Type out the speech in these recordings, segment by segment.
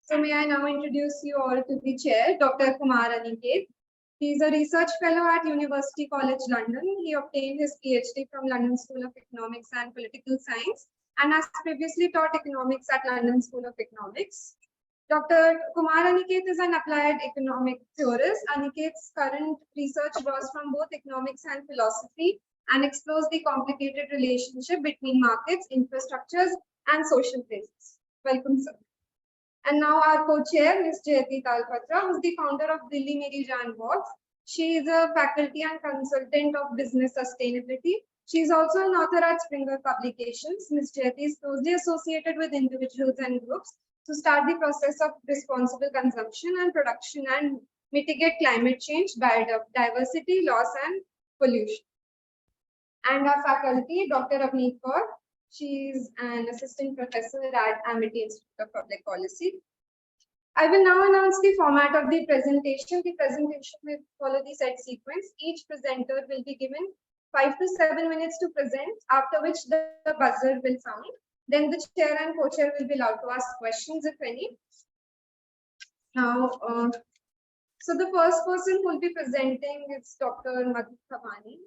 So may I now introduce you all to the chair, Dr. Kumar Aniket. He is a research fellow at University College London. He obtained his PhD from London School of Economics and Political Science and has previously taught economics at London School of Economics. Dr. Kumar Aniket is an applied economic theorist. Aniket's current research draws from both economics and philosophy and explores the complicated relationship between markets, infrastructures, and social places. Welcome, sir. And now our co-chair, Ms. Jayati Talpatra, who is the founder of Delhi Meri Jaan Box. She is a faculty and consultant of business sustainability. She is also an author at Springer Publications. Ms. Jayati is closely associated with individuals and groups to start the process of responsible consumption and production and mitigate climate change, biodiversity loss, and pollution. And our faculty, Dr. Avneet Kaur. She is an assistant professor at Amity Institute of Public Policy. I will now announce the format of the presentation. The presentation will follow the set sequence. Each presenter will be given 5 to 7 minutes to present, after which the buzzer will sound. Then the chair and co-chair will be allowed to ask questions, if any. Now, so the first person who will be presenting is Dr. Madhu Thavani.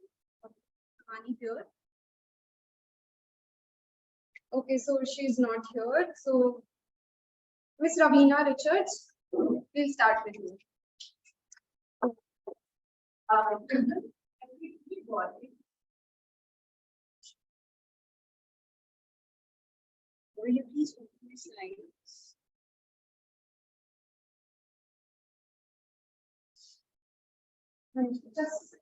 Thavani here. Okay, so she's not here. So, Ms. Ravina Richards, we'll start with you. Will you please open the slides? Just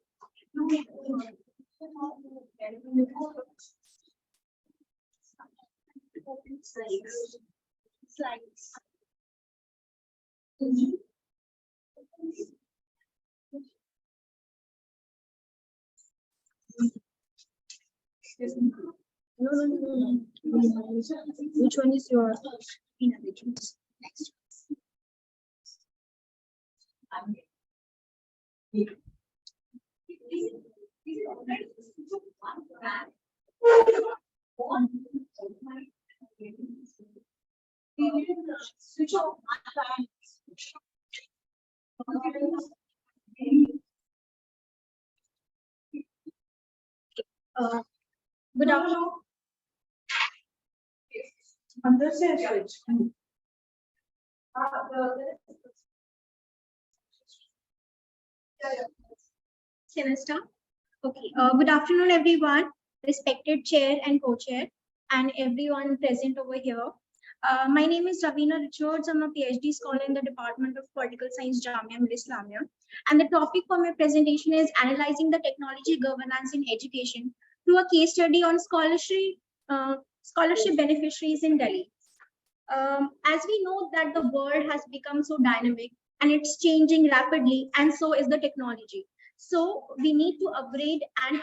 slides. No. Which one is your next? Switch off. Good afternoon. Can I start? Okay. Good afternoon, everyone. Respected chair and co-chair, and everyone present over here. My name is Ravina Richards. I'm a PhD scholar in the Department of Political Science, Jamia Millia Islamia. And the topic for my presentation is analyzing the technology governance in education through a case study on scholarship beneficiaries in Delhi. As we know that the world has become so dynamic and it's changing rapidly, and so is the technology. So we need to upgrade and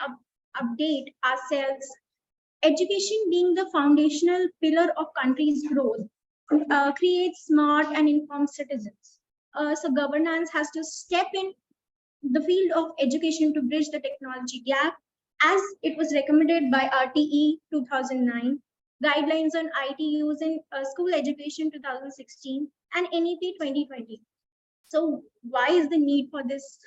update ourselves. Education being the foundational pillar of country's growth creates smart and informed citizens. So governance has to step in the field of education to bridge the technology gap, as it was recommended by RTE 2009, Guidelines on IT Use in School Education 2016, and NEP 2020. So why is the need for this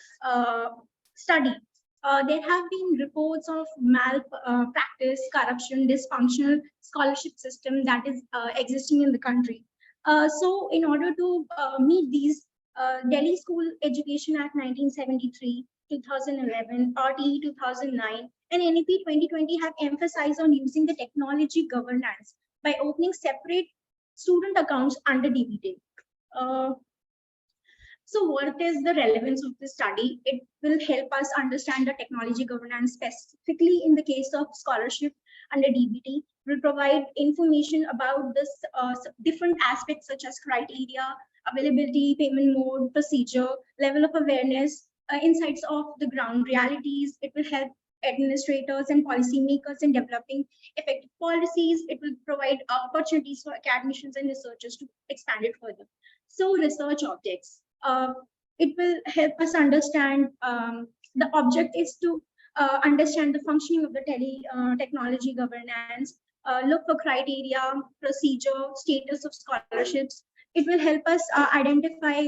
study? There have been reports of malpractice, corruption, dysfunctional scholarship system that is existing in the country. So in order to meet these, Delhi School Education Act 1973, 2011, RTE 2009, and NEP 2020 have emphasized on using the technology governance by opening separate student accounts under DBT. So what is the relevance of this study? It will help us understand the technology governance specifically in the case of scholarship under DBT. Will provide information about this different aspects such as criteria, availability, payment mode, procedure, level of awareness, insights of the ground realities. It will help administrators and policymakers in developing effective policies. It will provide opportunities for academicians and researchers to expand it further. So research objects. It will help us understand, the object is to understand the functioning of the technology governance, look for criteria, procedure, status of scholarships, It will help us identify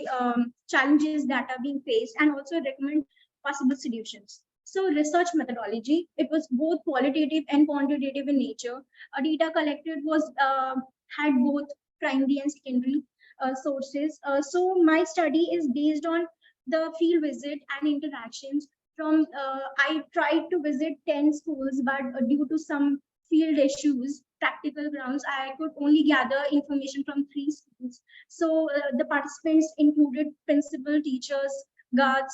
challenges that are being faced and also recommend possible solutions. So research methodology, it was both qualitative and quantitative in nature. Data collected was had both primary and secondary sources. So my study is based on the field visit and interactions from I tried to visit 10 schools, but due to some field issues, practical grounds, I could only gather information from 3 schools. So the participants included principal, teachers, guards,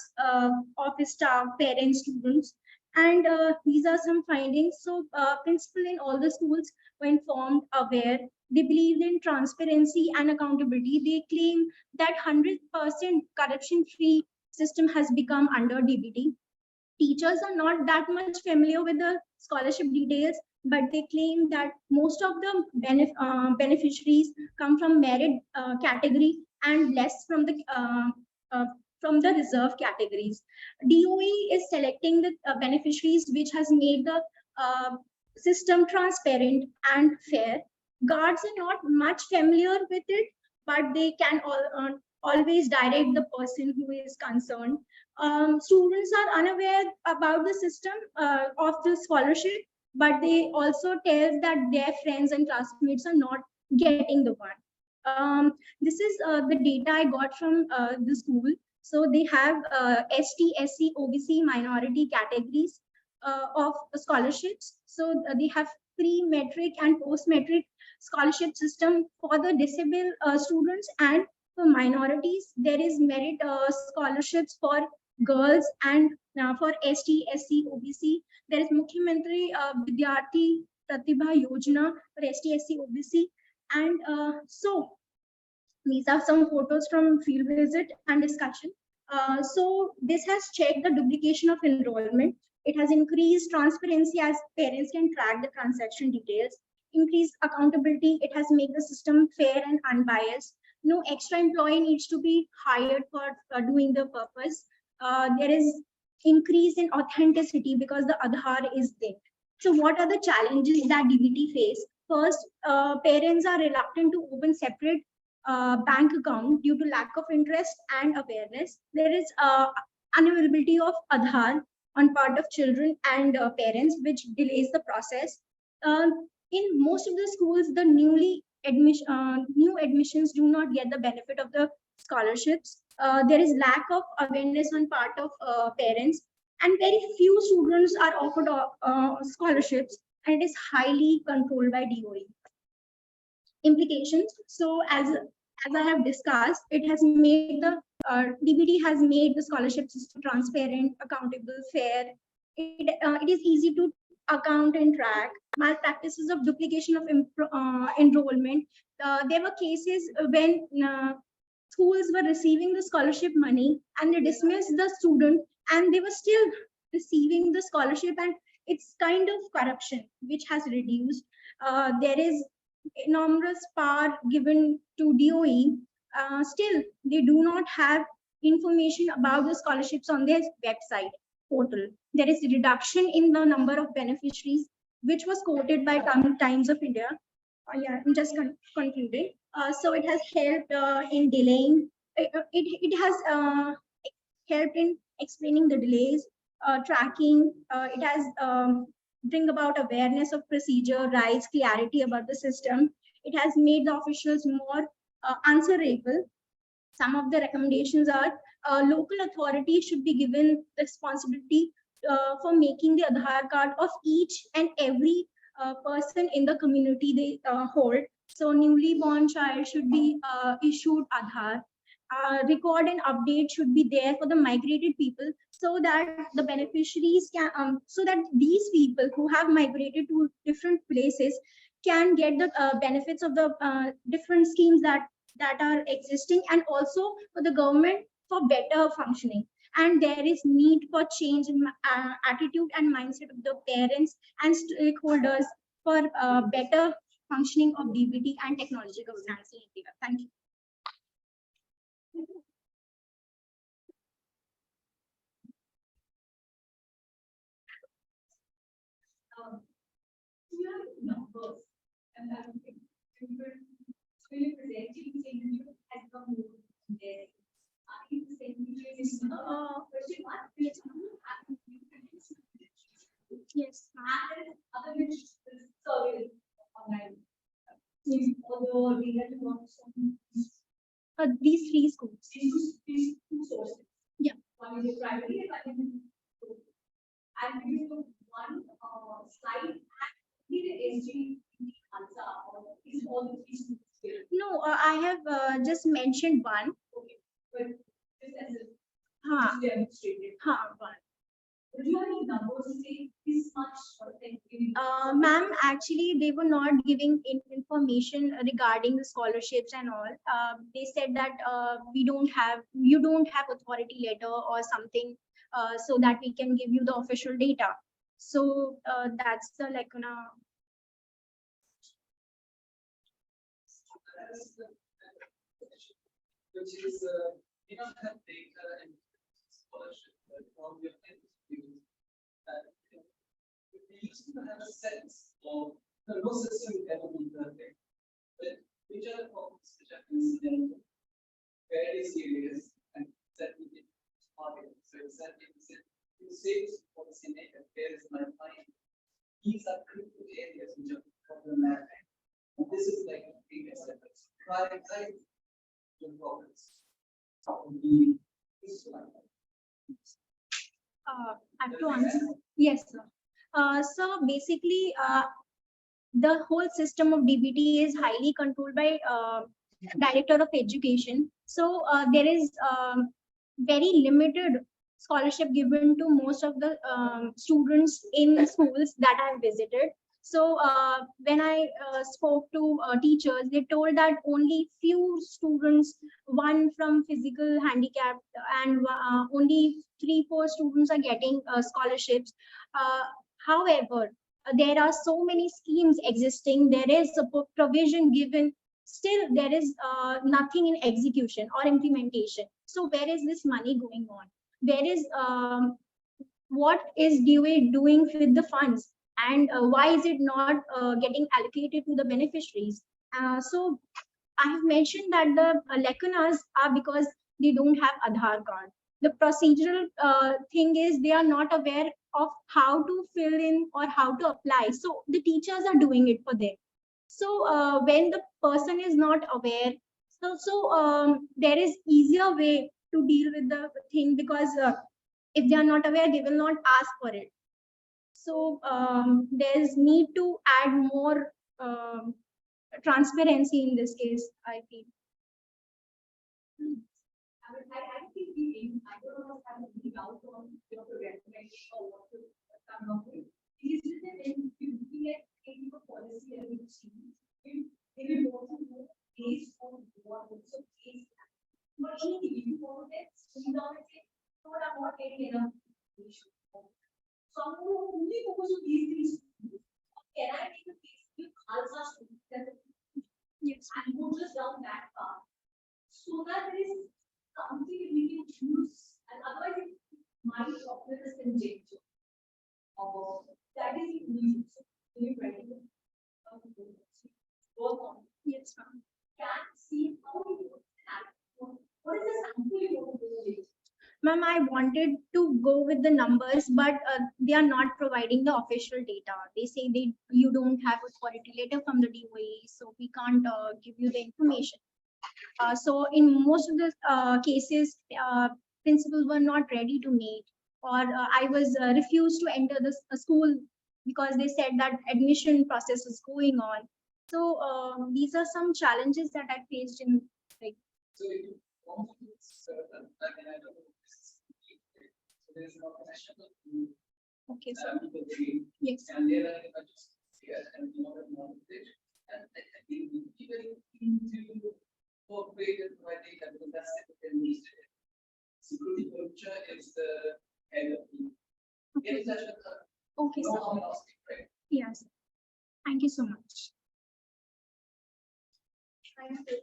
office staff, parents, students. And these are some findings. So principal in all the schools were informed, aware. They believed in transparency and accountability. They claim that 100% corruption-free system has become under DBT. Teachers are not that much familiar with the scholarship details, but they claim that most of the beneficiaries come from merit category and less uh, from the reserve categories. DOE is selecting the beneficiaries, which has made the uh, system transparent and fair. Guards are not much familiar with it, but they can always direct the person who is concerned. Students are unaware about the system of the scholarship, but they also tell that their friends and classmates are not getting the one. This is the data I got from the school. So they have ST, SC, OBC minority categories of scholarships. So they have pre-metric and post-metric scholarship system for the disabled students, and for minorities there is merit scholarships for girls, and for ST, SC, OBC, there is Mukhyamantri Vidyarthi Pratibha Yojana for ST, SC, OBC. And so these are some photos from field visit and discussion. So this has checked the duplication of enrollment. It has increased transparency as parents can track the transaction details, increased accountability. It has made the system fair and unbiased. No extra employee needs to be hired for doing the purpose. There is increase in authenticity because the Aadhaar is there. So what are the challenges that DBT face? First, parents are reluctant to open separate bank account due to lack of interest and awareness. There is unavailability of Aadhaar on part of children and parents, which delays the process. Uh, in most of the schools, the new admissions do not get the benefit of the scholarships. There is lack of awareness on part of parents, and very few students are offered scholarships, and it is highly controlled by DOE. Implications. So as I have discussed, it has made the DBT has made the scholarship system transparent, accountable, fair. It is easy to account and track. Malpractices of duplication of enrollment. There were cases when schools were receiving the scholarship money and they dismissed the student, and they were still receiving the scholarship, and it's kind of corruption which has reduced. There is enormous power given to DOE. Still, they do not have information about the scholarships on their website portal. There is a reduction in the number of beneficiaries, which was quoted by Times of India. Yeah, I'm just concluding. So it has helped in delaying. It has helped in explaining the delays, tracking. It has bring about awareness of procedure, rights, clarity about the system. It has made the officials more answerable. Some of the recommendations are local authorities should be given the responsibility for making the Aadhaar card of each and every person in the community they hold. So newly born child should be issued Aadhaar. Record and update should be there for the migrated people, so that the beneficiaries can so that these people who have migrated to different places can get the benefits of the different schemes that are existing, and also for the government for better functioning. And there is need for change in attitude and mindset of the parents and stakeholders for better functioning of DBT and technology governance in India. Thank you. Here numbers, and I'm really presenting in Yes. These three schools. Yeah. No, I have just mentioned one. Huh. Huh, one. Ma'am, actually, they were not giving information regarding the scholarships and all. They said that you don't have authority letter or something, so that we can give you the official data. So that's the like, which is we don't have data and scholarship from your institute. We used to have a sense of the no system will ever be perfect, but which are the problems which are incidental, very serious, and that we can target. So exactly, you say to policymaker, where is my money? These are critical areas which are problematic. And this is like a previous efforts. Prioritize your problems. I have to answer. Yes, sir. So basically, the whole system of DBT is highly controlled by Director of Education. So there is very limited scholarship given to most of the students in schools that I have visited. So when I spoke to teachers, they told that only few students, one from physical handicap, and only 3-4 students are getting scholarships. However, there are so many schemes existing. There is a provision given. Still, there is nothing in execution or implementation. So where is this money going on? Where is what is DOE doing with the funds, and why is it not getting allocated to the beneficiaries? So I have mentioned that the lacunas are because they don't have Aadhaar card. The procedural thing is they are not aware of how to fill in or how to apply. So the teachers are doing it for them. So when the person is not aware, there is easier way to deal with the thing, because if they are not aware, they will not ask for it. So there's need to add more transparency in this case, I feel. I think I don't know have any doubt on your recommendation or what to come up with. Is it in taking a policy and they will also know based on what also case, but anything if you want it, not about getting enough information. So I'm only focus on these things. Can I take a case with Khalsa students? Yes, and go just down that path, so that there is something we can choose, and otherwise it might operate as conjecture. That is the reason. So you ready to work on? Yes, ma'am. Can see how you what is the sample you want to do? Ma'am, I wanted to go with the numbers, but they are not providing the official data. They say you don't have authority letter from the DOE, so we can't give you the information. So in most of the cases, principals were not ready to meet, or I was refused to enter the school because they said that admission process is going on. So these are some challenges that I faced in like. So if you want to I don't know, so there's an organization of Okay, sir. Yes. and there are just here and knowledge, and I think we very keen to cooperate and provide data because that's the needs. Security culture is the head of the. Okay, Get in touch with her. okay, No sir. harm in asking, right? Yes. Thank you so much. Thank you.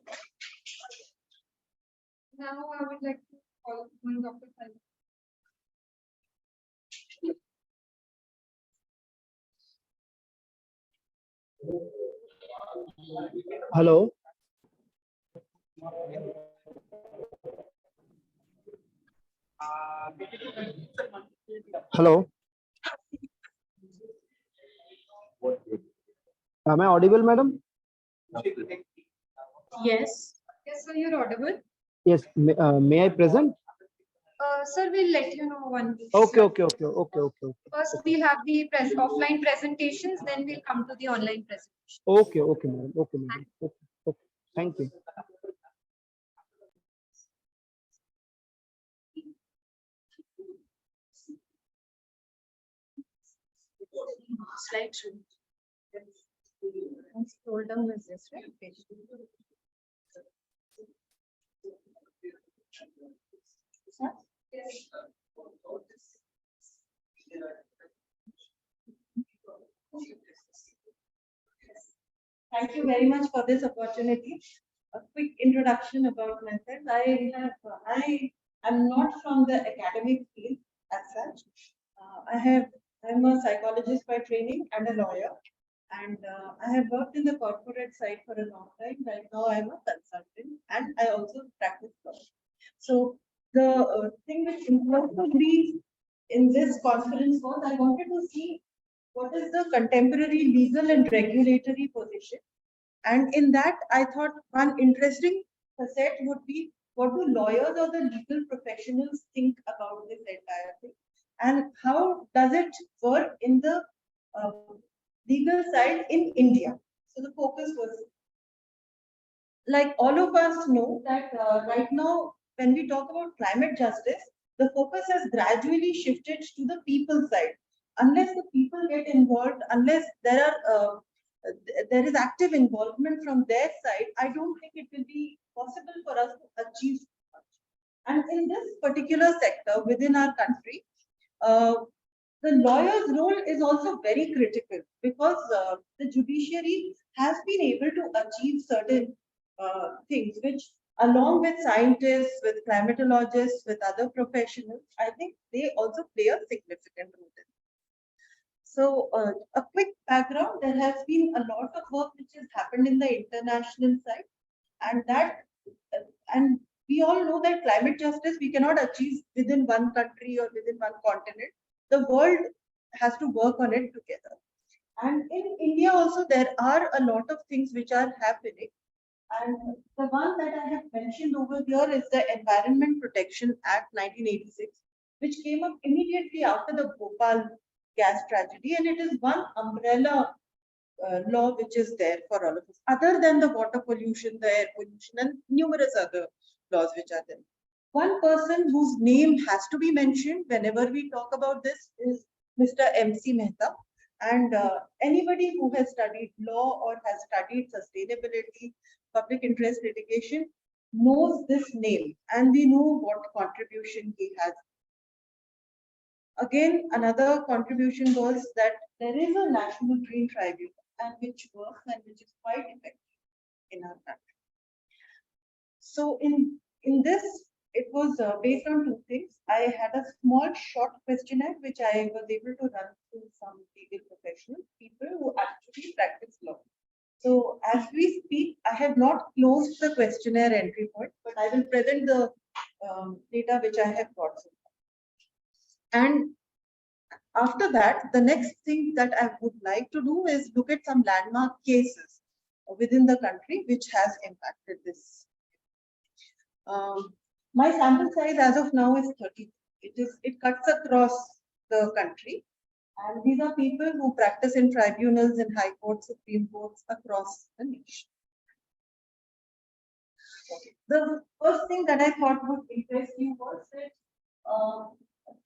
Now I would like to call upon Dr. Khalid. Hello. Hello, am I audible, madam? Yes. Yes, sir, you're audible. Yes, may I present? Sir, we'll let you know one. Okay. First, we'll have the offline presentations, then we'll come to the online presentation. Okay, madam. Okay. Thank you. Slide two. And scroll down is this, right? Page two. Yes. Thank you very much for this opportunity. A quick introduction about myself. I am not from the academic field as such. I'm a psychologist by training and a lawyer, and I have worked in the corporate side for a long time. Right now, I'm a consultant, and I also practice law. So the thing which influenced me in this conference was I wanted to see what is the contemporary legal and regulatory position. And in that, I thought one interesting facet would be what do lawyers or the legal professionals think about this entire thing? And how does it work in the uh, legal side in India? So the focus was like all of us know that right now, when we talk about climate justice, the focus has gradually shifted to the people side. Unless the people get involved, unless there is active involvement from their side, I don't think it will be possible for us to achieve much. And in this particular sector within our country, uh, the lawyer's role is also very critical because the judiciary has been able to achieve certain things which along with scientists, with climatologists, with other professionals, I think they also play a significant role in. So a quick background, there has been a lot of work which has happened in the international side, and and we all know that climate justice we cannot achieve within one country or within one continent. The world has to work on it together. And in India also there are a lot of things which are happening. And the one that I have mentioned over here is the Environment Protection Act 1986, which came up immediately after the Bhopal gas tragedy, and it is one umbrella law which is there for all of us, other than the water pollution, the air pollution, and numerous other laws which are there. One person whose name has to be mentioned whenever we talk about this is Mr. M.C. Mehta. And anybody who has studied law or has studied sustainability, public interest litigation knows this name, and we know what contribution he has. Again, another contribution was that there is a national green tribunal and which works and which is quite effective in our country. So in this, it was based on two things. I had a small short questionnaire which I was able to run through some legal professionals, people who actually practice law. So as we speak, I have not closed the questionnaire entry point, but I will present the data which I have got so far. And after that, the next thing that I would like to do is look at some landmark cases within the country which has impacted this. My sample size as of now is 30. It cuts across the country, and these are people who practice in tribunals and high courts, supreme courts across the nation. The first thing that I thought would interest you was that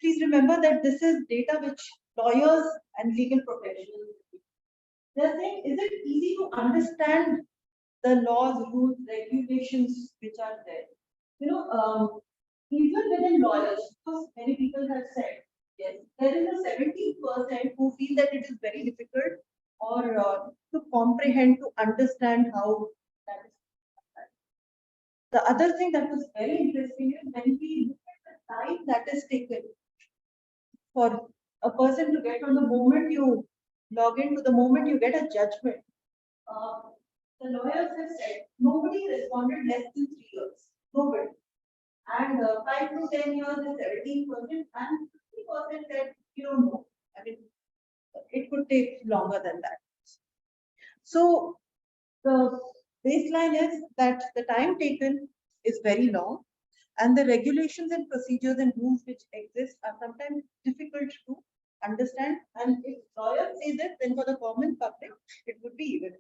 please remember that this is data which lawyers and legal professionals. They're saying, is it easy to understand the laws, rules, regulations which are there? You know, even within lawyers, because many people have said, yes, there is a 17% who feel that it is very difficult or to comprehend, to understand how that is. The other thing that was very interesting is when we look at the time that is taken for a person to get from the moment you log in to the moment you get a judgment. the lawyers have said nobody responded less than 3 years. Nobody. And 5 to 10 years is 17%, and 50% said you don't know. I mean, it could take longer than that. So the baseline is that the time taken is very long, and the regulations and procedures and rules which exist are sometimes difficult to understand. And if lawyers say this, then for the common public, it would be even.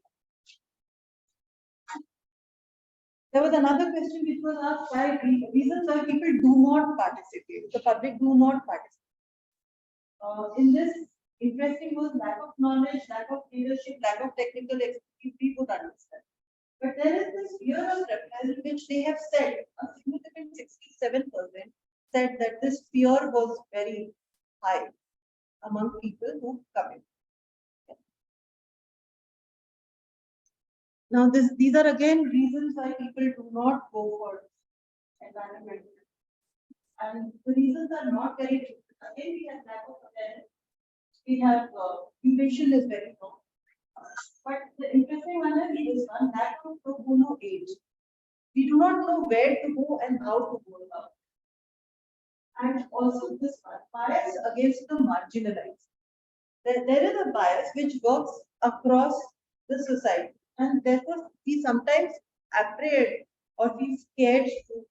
There was another question which was asked why reasons why people do not participate, the public do not participate. In this, interesting was lack of knowledge, lack of leadership, lack of technical expertise, we would understand. But there is this fear of reprisal which they have said, a significant 67% said that this fear was very high among people who come in. Now, these are again reasons why people do not go for environmental. And the reasons are not very different. Again, we have lack of awareness. We have duration is very low. But the interesting one is this one, lack of pro bono age. We do not know where to go and how to go about. And also this one, bias against the marginalized. There is a bias which works across the society, and therefore we sometimes afraid or we scared to.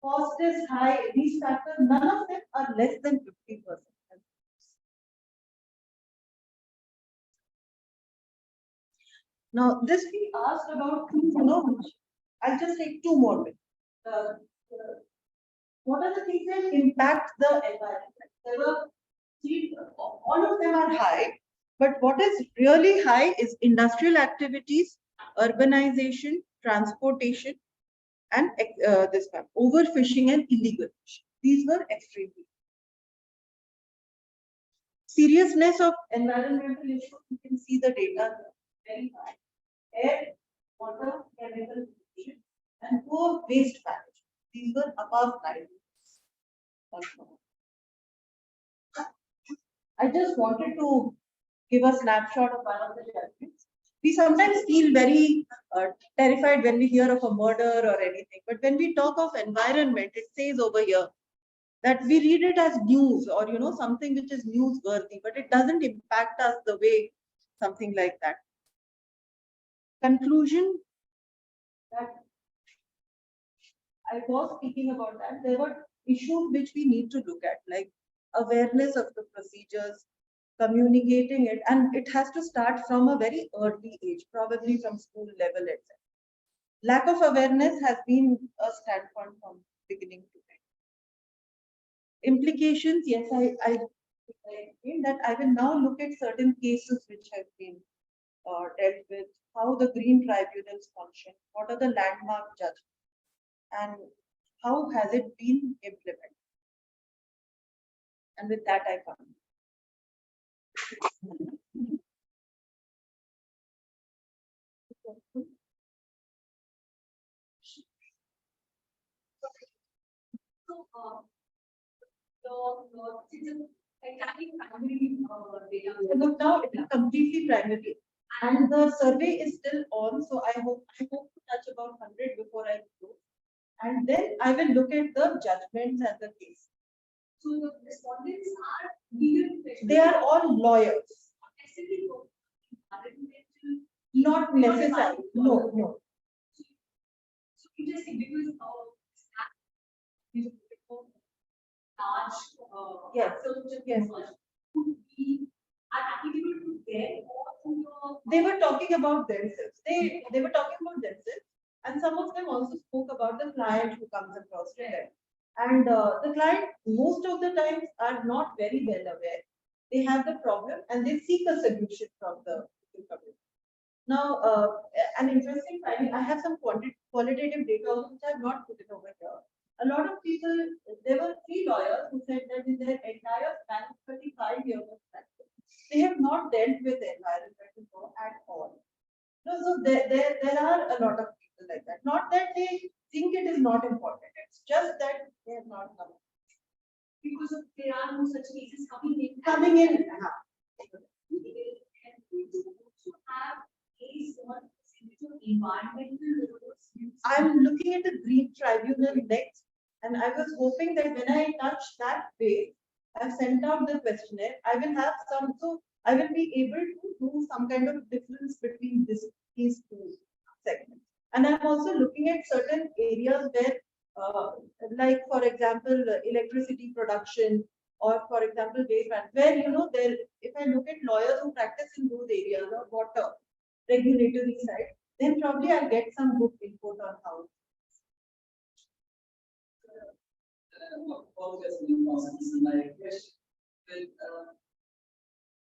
Cost is high, these factors, none of them are less than 50%. Now, this we asked about I'll just take two more minutes. What are the things that impact the environment? There were three, all of them are high, but what is really high is industrial activities, urbanization, transportation, and this one, overfishing and illegal fishing. These were extremely. Seriousness of environmental issues, you can see the data very high. Air, water, chemical pollution, and poor waste management. These were above 9. I just wanted to give a snapshot of one of the judgments. We sometimes feel very terrified when we hear of a murder or anything, but when we talk of environment, it says over here that we read it as news or something which is newsworthy, but it doesn't impact us the way something like that. Conclusion that I was speaking about that there were issues which we need to look at, like awareness of the procedures, communicating it, and it has to start from a very early age, probably from school level itself. Lack of awareness has been a standpoint from beginning to end. Implications, yes, I explained that I will now look at certain cases which have been dealt with, how the green tribunals function, what are the landmark judgments, and how has it been implemented. And with that, I come. Look, now it is completely primary, and the survey is still on. So I hope to touch about 100 before I close, and then I will look at the judgments and the case. So the respondents are legal professionals. They are all lawyers. Not necessarily. No. So interesting because large yes. Are applicable to them or to they were talking about themselves. They were talking about themselves, and some of them also spoke about the client who comes across to them. And the client most of the times are not very well aware. They have the problem and they seek a solution from the community. Now, an interesting finding, I have some qualitative data which I have not put it over here. A lot of people, there were 3 lawyers who said that in their entire span of 35 years of practice, they have not dealt with environmental law at all. So there are a lot of people like that. Not that they think it is not important, it's just that they have not come. Because of there are no such cases coming in. We also have case on I'm looking at the Green Tribunal next, and I was hoping that when I touch that page, I've sent out the questionnaire. I will have some, so I will be able to do some kind of difference between these two segments. And I'm also looking at certain areas where, like for example, electricity production, or for example, waste management, where there. If I look at lawyers who practice in those areas, or water regulatory side, then probably I'll get some good input on how. Always been constant in my question.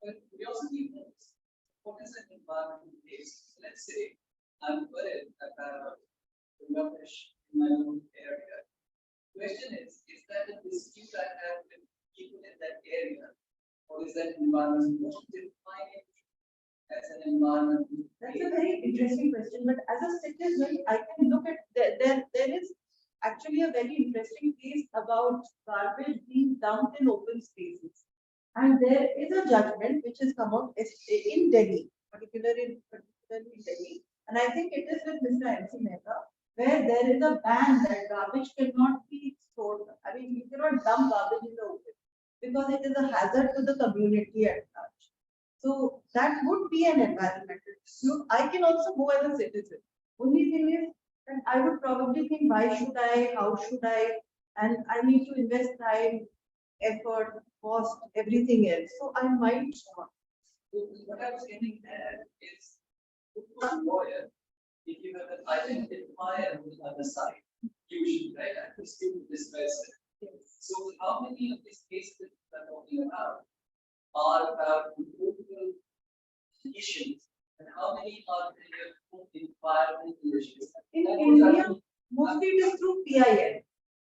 But we also need what is an environmental case? Let's say I'm worried about the rubbish in my own area. Question is that a dispute I have with people in that area, or is that environment more defined as an environmental? That's a very interesting question, but as a citizen, I can look at there is actually a very interesting case about garbage being dumped in open spaces. And there is a judgment which has come out in Delhi, particularly in Delhi. And I think it is with Mr. MC Mehta, where there is a ban that garbage cannot be stored. I mean, you cannot dump garbage in the open because it is a hazard to the community at large. So that would be an environmental dispute. I can also go as a citizen. Only thing is, and I would probably think, why should I? How should I? And I need to invest time, effort, cost, everything else. So I might not. What I was getting at is, a lawyer, if you have an identifier on the other side, usually, right? I can still discuss it. So how many of these cases that we're talking about are about local issues, and how many are environmental issues? In India, mostly it is through PIL.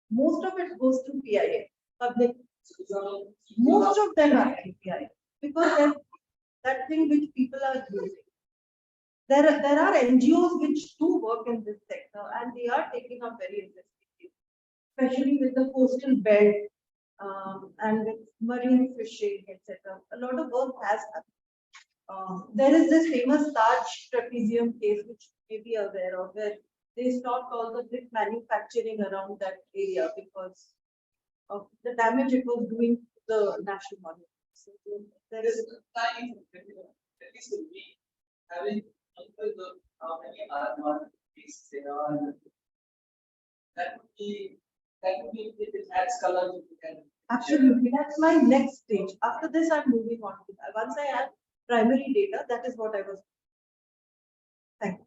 Most of it goes through PIL. Public. Most of them are PIL because there's that thing which people are using. There are NGOs which do work in this sector, and they are taking up very interesting things, especially with the coastal belt and with marine fishing, etc. A lot of work has happened. There is this famous Taj trapezium case, which you may be aware of, where they stopped all the brick manufacturing around that area because of the damage it was doing to the national monument. So there is time, at least with me, having until the how many environmental cases there are, that would be if it adds color to the. absolutely, that's my next stage. After this, I'm moving on to that. Once I have primary data, that is what I was. Thank you.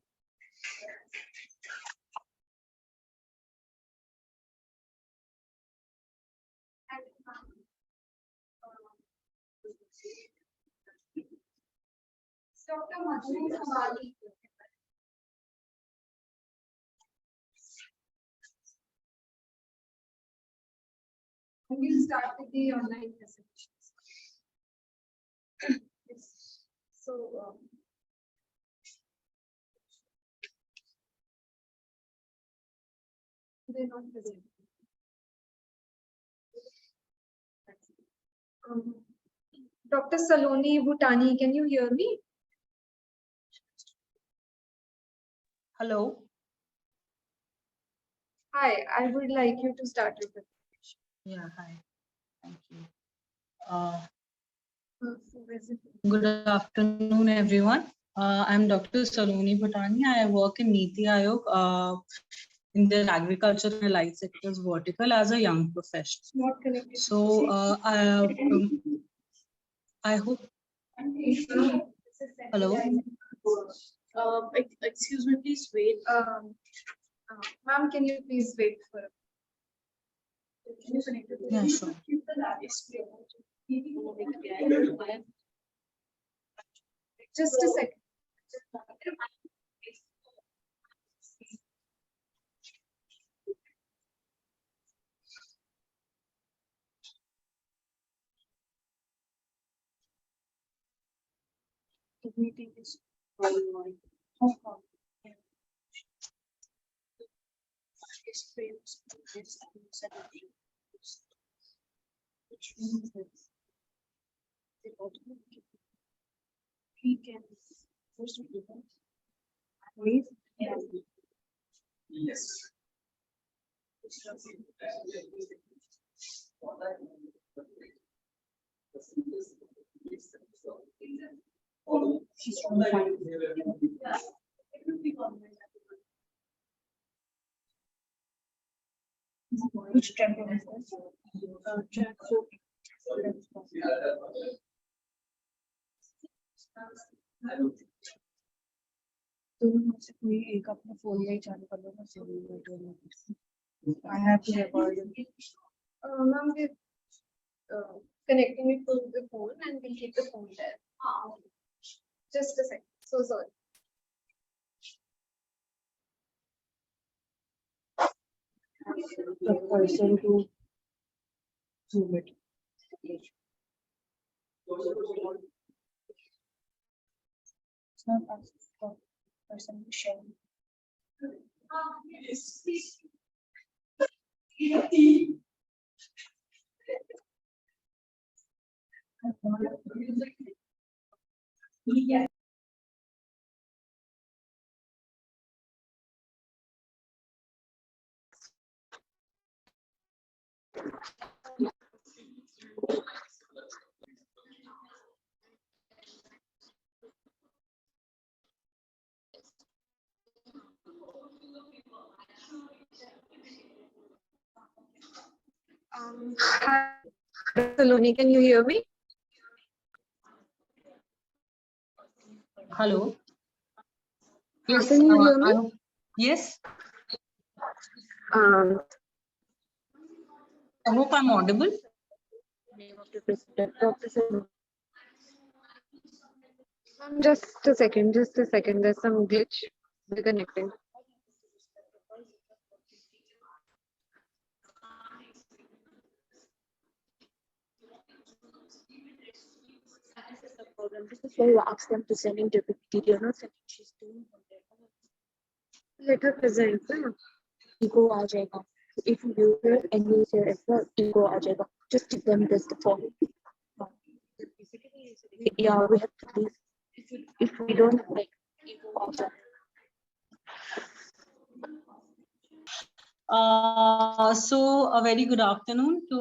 Dr. Majroor Kamali. We'll start with the online presentations. Yes. So, they're not present. Dr. Saloni Bhutani, can you hear me? Hello. Hi, I would like you to start your presentation. Yeah, hi. Thank you. So Good afternoon, everyone. I'm Dr. Saloni Bhutani. I work in Niti Aayog in the agriculture and life sectors vertical as a young professional. not connected. So I hope. Hello. Excuse me, please wait. Ma'am, can you please wait for a Yeah, sure. just a second. The meeting is which means that we can first of all Please. Yes. She's from the Which temple is this? कोई एक अपना phone में ही चालू कर लो ना I have to record it. Ma'am, we're connecting it to the phone and we'll keep the phone there. Just a second. So sorry. The person to zoom it. It's not us, the person sharing. Hi, Saloni, can you hear me? Hello. Yes. Can you hear me? Yes. Um, I hope I'm audible. just a second, There's some glitch. We're connecting. This is why you ask them to send into PPT. You're not sending, she's doing Let her present. Na? ego आ जाएगा. If you use it and use it as well, ego आ जाएगा. Just give them this the form. Yeah, we have to leave. If we don't like ego आ जाएगा. So a very good afternoon to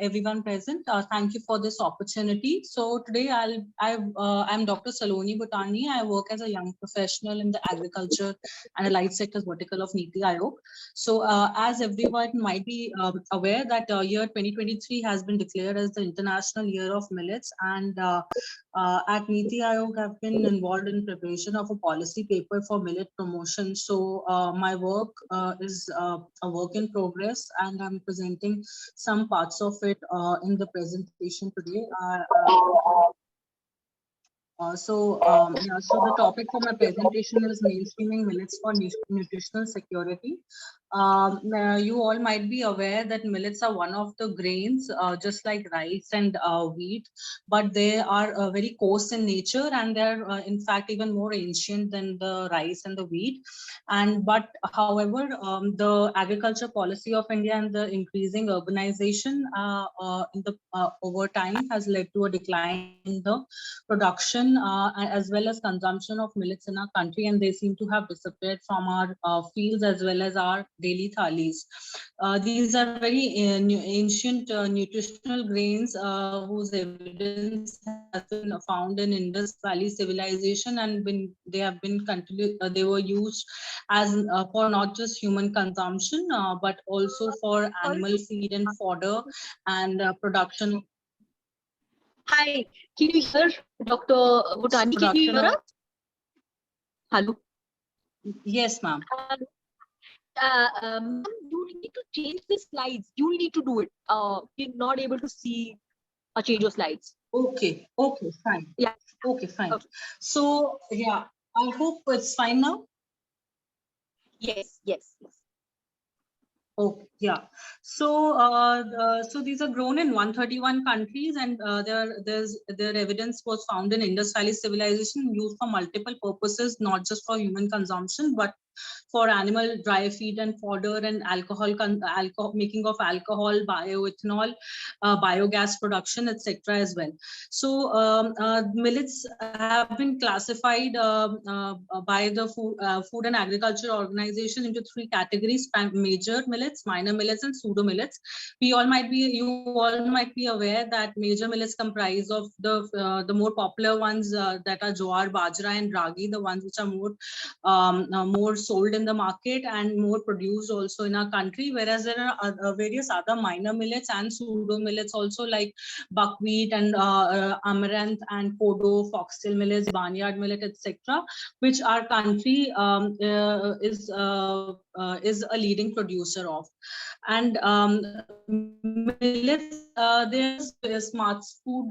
everyone present. Thank you for this opportunity. So today I'm Dr. Saloni Bhutani. I work as a young professional in the agriculture and allied sectors vertical of Niti Aayog. So as everyone might be aware that year 2023 has been declared as the International Year of Millets, and at Niti Aayog I've been involved in preparation of a policy paper for millet promotion. So my work is a work in progress, and I'm presenting some parts of it in the presentation today. So the topic for my presentation is mainstreaming millets for nutritional security. You all might be aware that millets are one of the grains, just like rice and wheat, but they are very coarse in nature, and they're in fact even more ancient than the rice and the wheat. But however, the agriculture policy of India and the increasing urbanization over time has led to a decline in the production as well as consumption of millets in our country, and they seem to have disappeared from our fields as well as our daily thalis. These are very ancient nutritional grains whose evidence has been found in Indus Valley civilization, and they were used as for not just human consumption but also for animal feed and fodder and production. Hi, can you hear Dr. Bhutani? Can you hear us? Hello. Yes, ma'am. You need to change the slides. You need to do it. You're not able to see or change your slides. Okay, fine. Yeah. Okay, fine. Okay. So, yeah, I hope it's fine now. Yes. Okay, yeah. So, so these are grown in 131 countries, and their evidence was found in Indus Valley civilization, used for multiple purposes, not just for human consumption, but for animal dry feed and fodder, and making of alcohol, bioethanol, biogas production, etc. as well. So millets have been classified by the Food and Agriculture Organization into 3 categories: major millets, minor millets, and pseudo millets. You all might be aware that major millets comprise of the more popular ones that are jowar, bajra, and ragi, the ones which are more sold in the market and more produced also in our country. Whereas there are various other minor millets and pseudo millets also, like buckwheat and amaranth and kodo, foxtail millets, barnyard millet, etc., which our country is a leading producer of. And millets, there's smart food.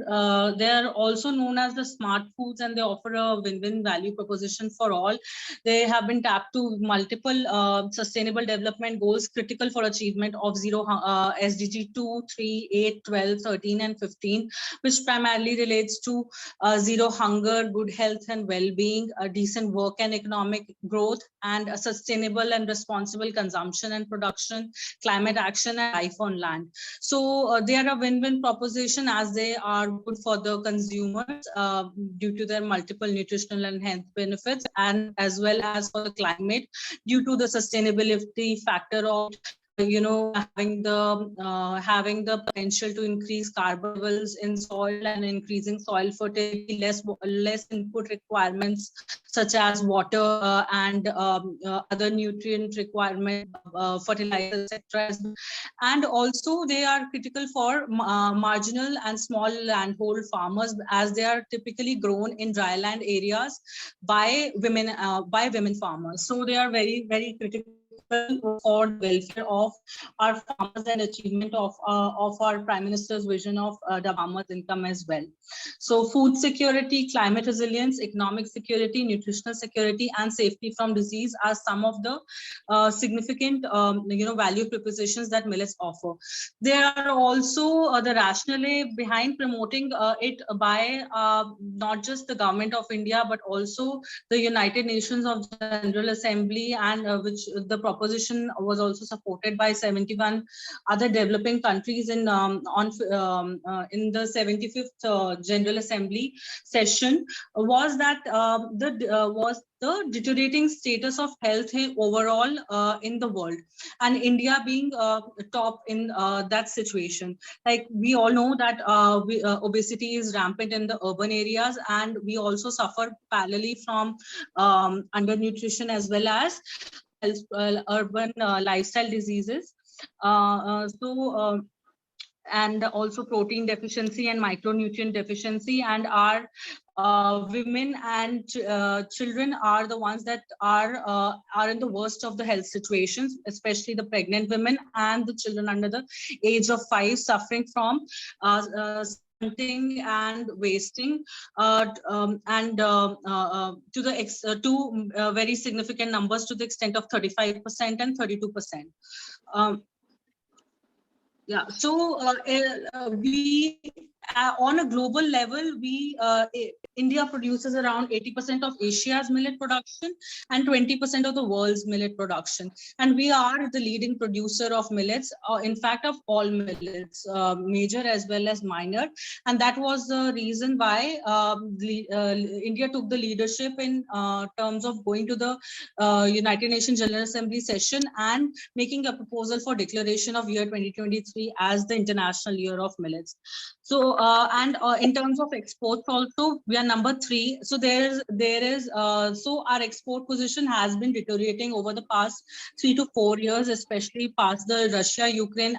They are also known as the smart foods, and they offer a win-win value proposition for all. They have been tapped to multiple sustainable development goals critical for achievement of SDG 2, 3, 8, 12, 13, and 15, which primarily relates to zero hunger, good health and well-being, a decent work and economic growth, and a sustainable and responsible consumption and production, climate action, and life on land. So they are a win-win proposition, as they are good for the consumers due to their multiple nutritional and health benefits, and as well as for the climate due to the sustainability factor of having the potential to increase carbon levels in soil and increasing soil fertility, less input requirements such as water and other nutrient requirement, fertilizers, etc. And also they are critical for marginal and small landhold farmers, as they are typically grown in dryland areas by women farmers. So they are very, very critical for the welfare of our farmers and achievement of our Prime Minister's vision of the farmer's income as well. So food security, climate resilience, economic security, nutritional security, and safety from disease are some of the significant value propositions that millets offer. There are also the rationale behind promoting it by not just the government of India, but also the United Nations of General Assembly, and which the proposition was also supported by 71 other developing countries in the 75th General Assembly session, was that the deteriorating status of health overall in the world, and India being top in that situation. Like we all know that obesity is rampant in the urban areas, and we also suffer parallelly from undernutrition as well as urban lifestyle diseases. And also protein deficiency and micronutrient deficiency, and our women and children are the ones that are in the worst of the health situations, especially the pregnant women and the children under the age of 5, suffering from stunting and wasting, and to very significant numbers, to the extent of 35% and 32%. Yeah, so we on a global level, India produces around 80% of Asia's millet production and 20% of the world's millet production, and we are the leading producer of millets, in fact of all millets, major as well as minor, and that was the reason why India took the leadership in terms of going to the United Nations General Assembly session and making a proposal for declaration of year 2023 as the International Year of Millets. So in terms of exports also, we are number 3. So so our export position has been deteriorating over the past 3 to 4 years, especially past the Russia-Ukraine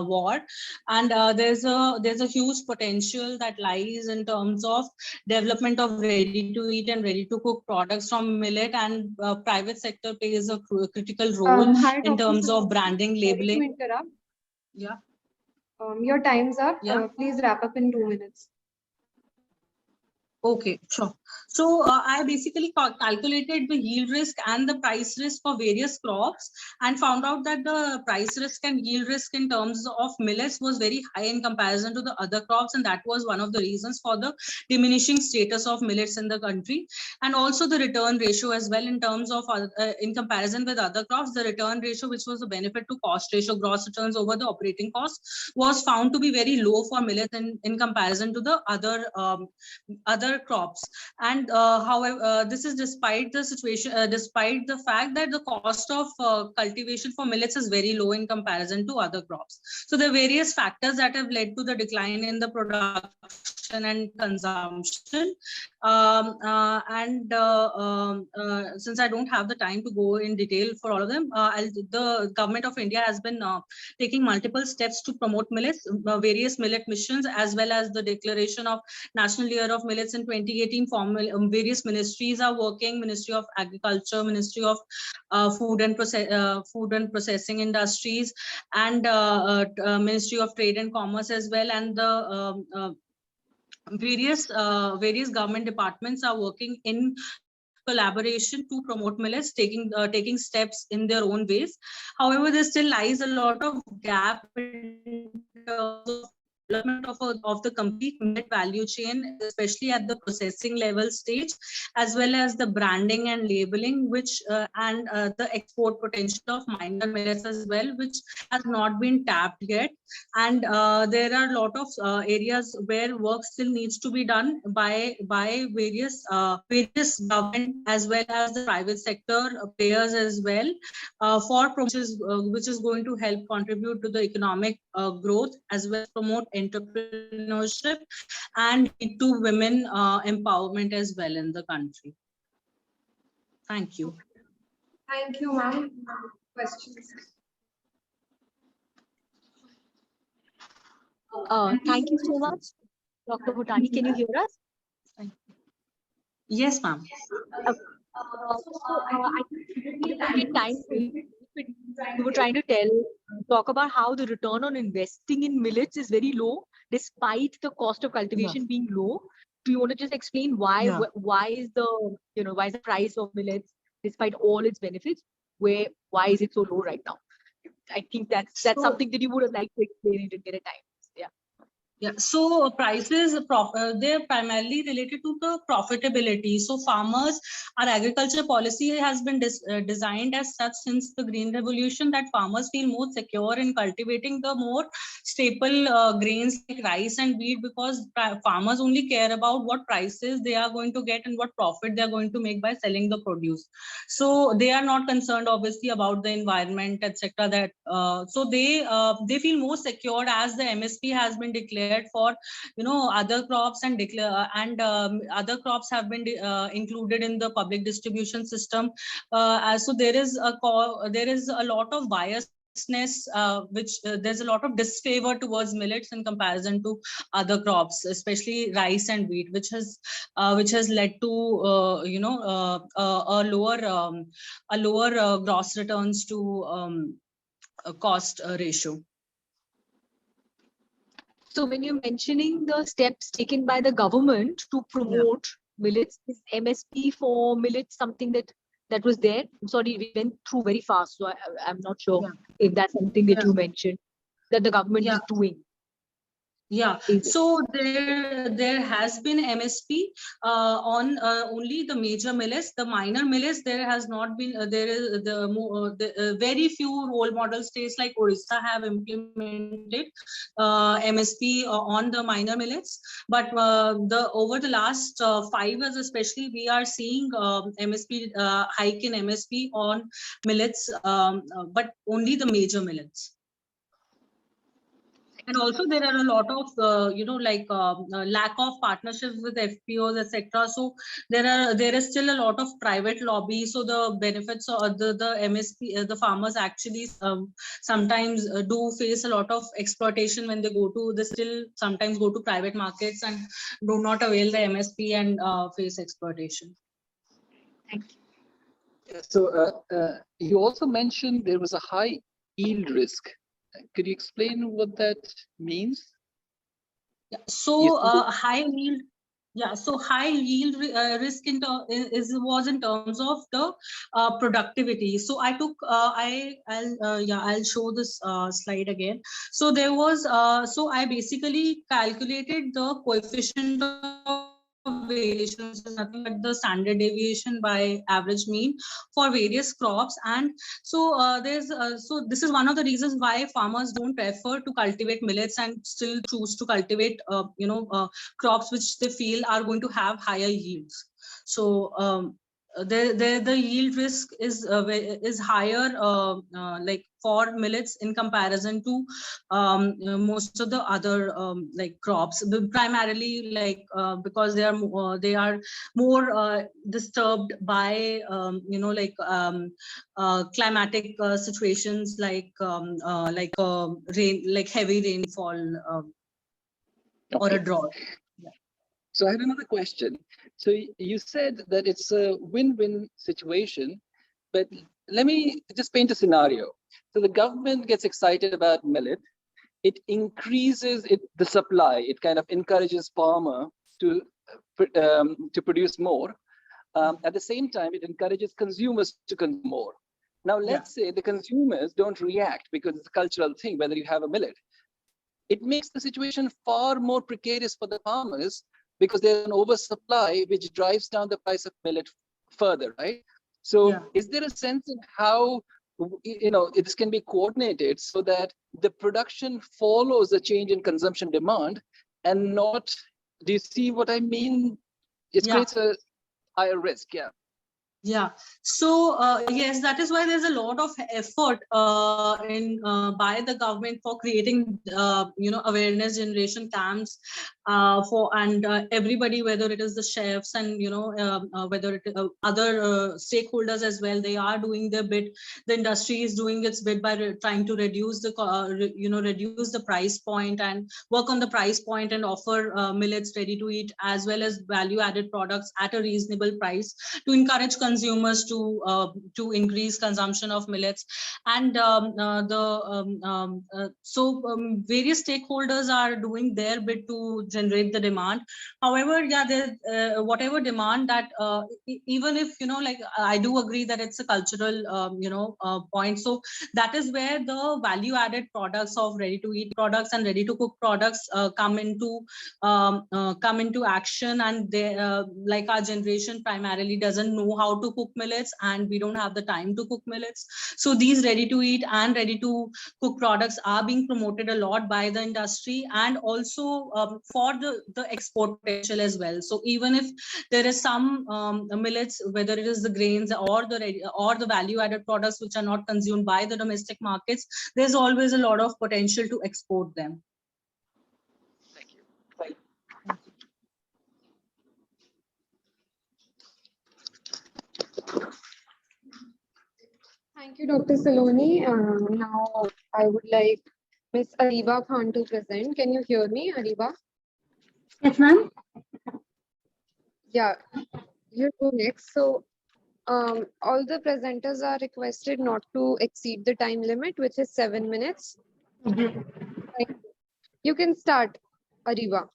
war, and there's a huge potential that lies in terms of development of ready-to-eat and ready-to-cook products from millet, and private sector plays a critical role in terms of branding, labeling. Yeah. Your time's up. Yeah. Please wrap up in 2 minutes. Okay, sure. So I basically calculated the yield risk and the price risk for various crops and found out that the price risk and yield risk in terms of millets was very high in comparison to the other crops, and that was one of the reasons for the diminishing status of millets in the country. And also the return ratio as well in terms of in comparison with other crops, the return ratio, which was the benefit to cost ratio, gross returns over the operating cost, was found to be very low for millets in comparison to the other crops. And however, this is despite the situation, despite the fact that the cost of cultivation for millets is very low in comparison to other crops. So there are various factors that have led to the decline in the production and consumption. Since I don't have the time to go in detail for all of them, the government of India has been taking multiple steps to promote millets, various millet missions, as well as the declaration of National Year of Millets in 2018. Various ministries are working: Ministry of Agriculture, Ministry of Food and Processing Industries, and Ministry of Trade and Commerce as well, and the various government departments are working in collaboration to promote millets, taking steps in their own ways. However, there still lies a lot of gap in terms of development of the complete millet value chain, especially at the processing level stage, as well as the branding and labeling, which and the export potential of minor millets as well, which has not been tapped yet. And there are a lot of areas where work still needs to be done by various government as well as the private sector players as well, for which is going to help contribute to the economic growth, as well as promote entrepreneurship and lead to women empowerment as well in the country. Thank you. Thank you, ma'am. Questions? Thank you so much, Dr. Bhutani. Can you hear us? Yes, ma'am. I think time you were trying to talk about how the return on investing in millets is very low, despite the cost of cultivation being low. Do you want to just explain why? Yeah. Why is the price of millets, despite all its benefits, why is it so low right now? I think that's something that you would have liked to explain. You didn't get a time. Yeah. Yeah, so prices, they're primarily related to the profitability. So farmers, our agriculture policy has been designed as such since the Green Revolution, that farmers feel more secure in cultivating the more staple grains like rice and wheat, because farmers only care about what prices they are going to get and what profit they are going to make by selling the produce. So they are not concerned obviously about the environment, etc. That so they feel more secured, as the MSP has been declared for other crops, and other crops have been included in the public distribution system. So there is a lot of biasness, which there's a lot of disfavor towards millets in comparison to other crops, especially rice and wheat, which has led to a lower gross returns to cost ratio. So when you're mentioning the steps taken by the government to promote millets, is MSP for millets something that was there? I'm sorry, we went through very fast, so I'm not sure if that's something that you mentioned that the government is doing. Yeah, so there has been MSP on only the major millets. The minor millets, there has not been. There is very few role model states like Odisha have implemented MSP on the minor millets. But over the last 5 years, especially, we are seeing MSP hike in MSP on millets, but only the major millets. And also there are a lot of lack of partnerships with FPOs, etc. So there is still a lot of private lobby. So the benefits of the MSP, the farmers actually sometimes do face a lot of exploitation when they still sometimes go to private markets and do not avail the MSP and face exploitation. Thank you. So you also mentioned there was a high yield risk. Could you explain what that means? So high yield. Yeah, so high yield risk was in terms of the productivity. So I took I'll show this slide again. So there was so I basically calculated the coefficient of variation, which is nothing but the standard deviation by average mean for various crops. And so so this is one of the reasons why farmers don't prefer to cultivate millets and still choose to cultivate crops which they feel are going to have higher yields. So the yield risk is higher like for millets in comparison to most of the other like crops, primarily like because they are more disturbed by climatic situations like heavy rainfall or a Okay. drought. So I have another question. So you said that it's a win-win situation, but let me just paint a scenario. So the government gets excited about millet. It increases the supply. It kind of encourages farmer to produce more. At the same time, it encourages consumers to consume more. Now, let's say the consumers don't react because it's a cultural thing, whether you have a millet. It makes the situation far more precarious for the farmers because there's an oversupply which drives down the price of millet further, right? So is there a sense in how this can be coordinated so that the production follows the change in consumption demand and not, do you see what I mean? It creates a higher risk, yeah. Yeah. So yes, that is why there's a lot of effort in by the government for creating awareness generation camps for everybody, whether it is the chefs and whether it other stakeholders as well. They are doing their bit. The industry is doing its bit by trying to reduce the reduce the price point and work on the price point and offer millets ready to eat as well as value added products at a reasonable price to encourage consumers to increase consumption of millets. And various stakeholders are doing their bit to generate the demand. However, whatever demand that even if I do agree that it's a cultural point. So that is where the value added products of ready to eat products and ready to cook products come into action. And they like our generation primarily doesn't know how to cook millets, and we don't have the time to cook millets. So these ready to eat and ready to cook products are being promoted a lot by the industry, and also for the export potential as well. So even if there is some millets, whether it is the grains or the value added products which are not consumed by the domestic markets, there's always a lot of potential to export them. Thank you. Thank you. Thank you, Dr. Saloni. Now I would like Ms. Ariba Khan to present. Can you hear me, Ariba? Yes, ma'am. Yeah, you go next. So all the presenters are requested not to exceed the time limit, which is 7 minutes. You can start, Ariba.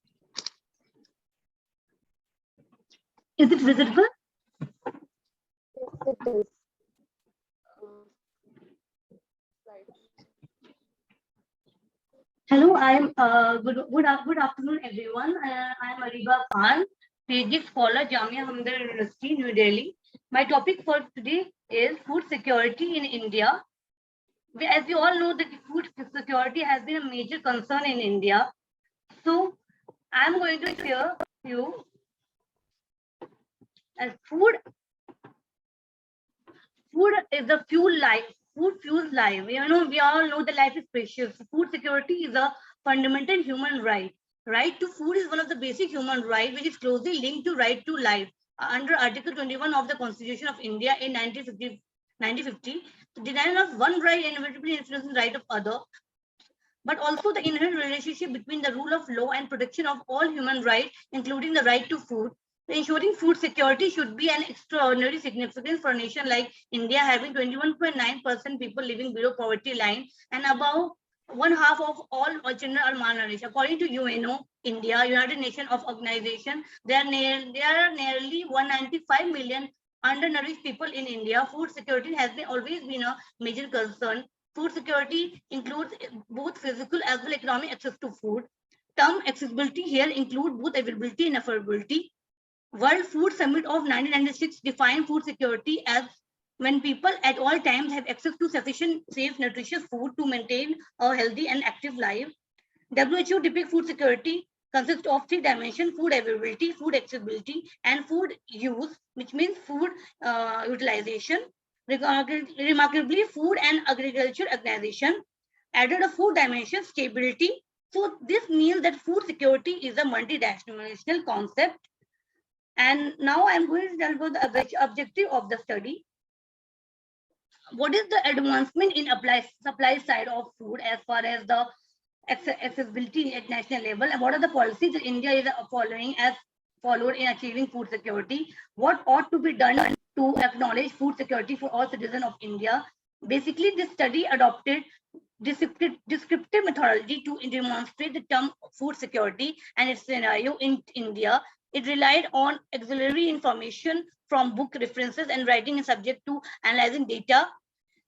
Is it visible? Yes, it is. Hello, good afternoon, everyone. I am Ariba Khan, PhD scholar, Jamia Hamdard University, New Delhi. My topic for today is food security in India. As you all know, that food security has been a major concern in India. So I am going to share you as food is the fuel life. Food fuels life. We all know that life is precious. Food security is a fundamental human right. Right to food is one of the basic human rights, which is closely linked to right to life. Under Article 21 of the Constitution of India in 1950, the denial of one right inevitably influences the right of other, but also the inherent relationship between the rule of law and protection of all human rights, including the right to food. Ensuring food security should be an extraordinary significance for a nation like India, having 21.9% people living below poverty line and above one half of all children are malnourished. According to UNO, India, United Nations of Organization, there are nearly 195 million undernourished people in India. Food security has always been a major concern. Food security includes both physical as well as economic access to food. Term accessibility here include both availability and affordability. World Food Summit of 1996 defined food security as when people at all times have access to sufficient, safe, nutritious food to maintain a healthy and active life. WHO depicts food security consists of three dimensions: food availability, food accessibility, and food use, which means food utilization. Remarkably, Food and Agriculture Organization added a food dimension: stability. So this means that food security is a multidimensional concept. And now I'm going to tell about the objective of the study. What is the advancement in supply side of food as far as the accessibility at national level, and what are the policies that India is followed in achieving food security? What ought to be done to acknowledge food security for all citizens of India? Basically, this study adopted descriptive methodology to demonstrate the term food security and its scenario in India. It relied on auxiliary information from book references and writing is subject to analyzing data.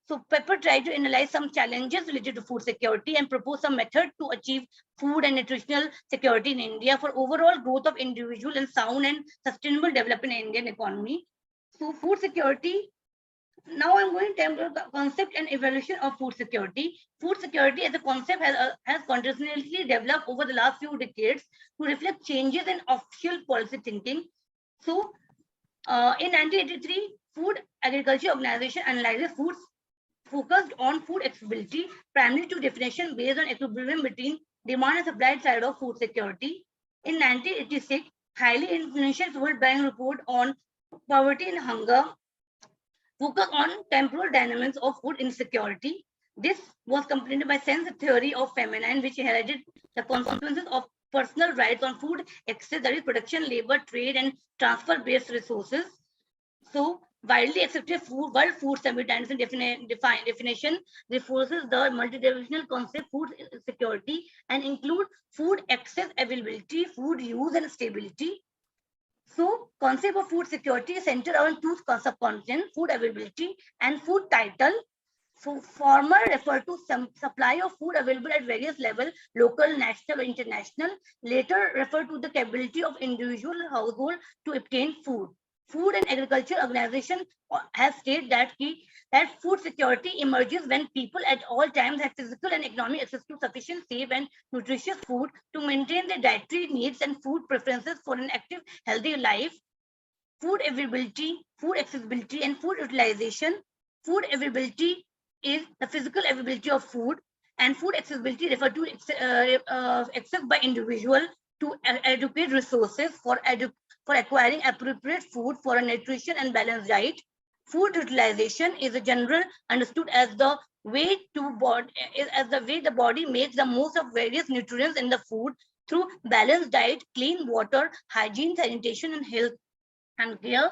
So Pepper tried to analyze some challenges related to food security and propose some method to achieve food and nutritional security in India for overall growth of individual and sound and sustainable development in Indian economy. So food security, now I'm going to tell you the concept and evolution of food security. Food security as a concept has continuously developed over the last few decades to reflect changes in official policy thinking. So in 1983, Food Agriculture Organization analyzes foods focused on food accessibility, primarily to definition based on equilibrium between demand and supply side of food security. In 1986, highly influential World Bank report on poverty and hunger focused on temporal dynamics of food insecurity. This was complemented by sense theory of famine, which highlighted the consequences of personal rights on food access, that is production, labor, trade, and transfer-based resources. So widely accepted World Food Summit definition reinforces the multidimensional concept food security and include food access, availability, food use, and stability. So concept of food security is centered around two subconcepts: food availability and food title. So former refer to some supply of food available at various levels, local, national, or international. Later refer to the capability of individual household to obtain food. Food and Agriculture Organization has stated that food security emerges when people at all times have physical and economic access to sufficient, safe, and nutritious food to maintain their dietary needs and food preferences for an active, healthy life. Food availability, food accessibility, and food utilization. Food availability is the physical availability of food, and food accessibility refer to access by individual to adequate resources for acquiring appropriate food for a nutrition and balanced diet. Food utilization is a general understood as the way the body makes the most of various nutrients in the food through balanced diet, clean water, hygiene, sanitation, and health and care.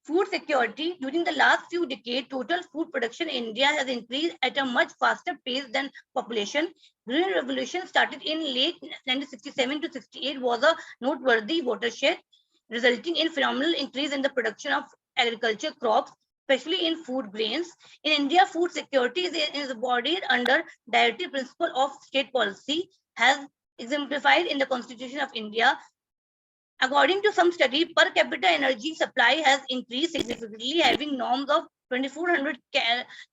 Food security. During the last few decades, total food production in India has increased at a much faster pace than population. Green Revolution started in late 1967 to 68 was a noteworthy watershed, resulting in phenomenal increase in the production of agriculture crops, especially in food grains. In India, food security is embodied under dietary principle of state policy, has exemplified in the Constitution of India. According to some study, per capita energy supply has increased significantly, having norms of 2400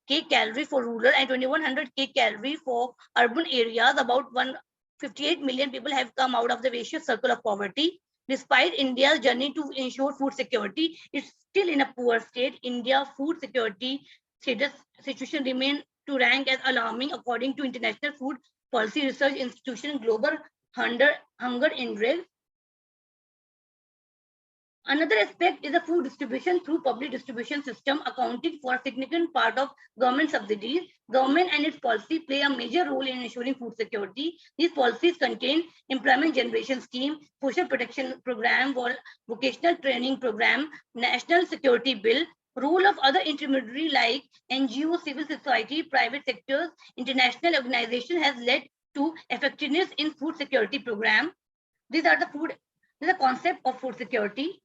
K calorie for rural and 2100 K calorie for urban areas. About 158 million people have come out of the vicious circle of poverty. Despite India's journey to ensure food security, it's still in a poor state. India food security situation remains to rank as alarming according to International Food Policy Research Institution Global Hunger Index. Another aspect is the food distribution through public distribution system, accounting for a significant part of government subsidies. Government and its policy play a major role in ensuring food security. These policies contain employment generation scheme, social protection program, vocational training program, national security bill, Role of other intermediary like NGO, civil society, private sectors, international organization has led to effectiveness in food security program. These are the concept of food security.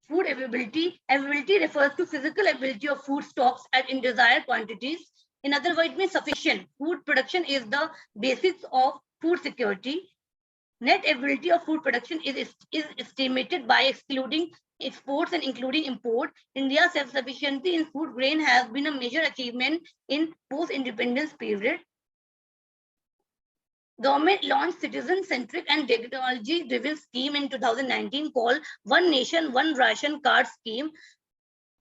Food availability. Availability refers to physical availability of food stocks in desired quantities. In other words, it means sufficient. Food production is the basis of food security. Net availability of food production is estimated by excluding exports and including import. India's self-sufficiency in food grain has been a major achievement in post-independence period. Government launched citizen-centric and technology-driven scheme in 2019 called One Nation, One Ration Card Scheme.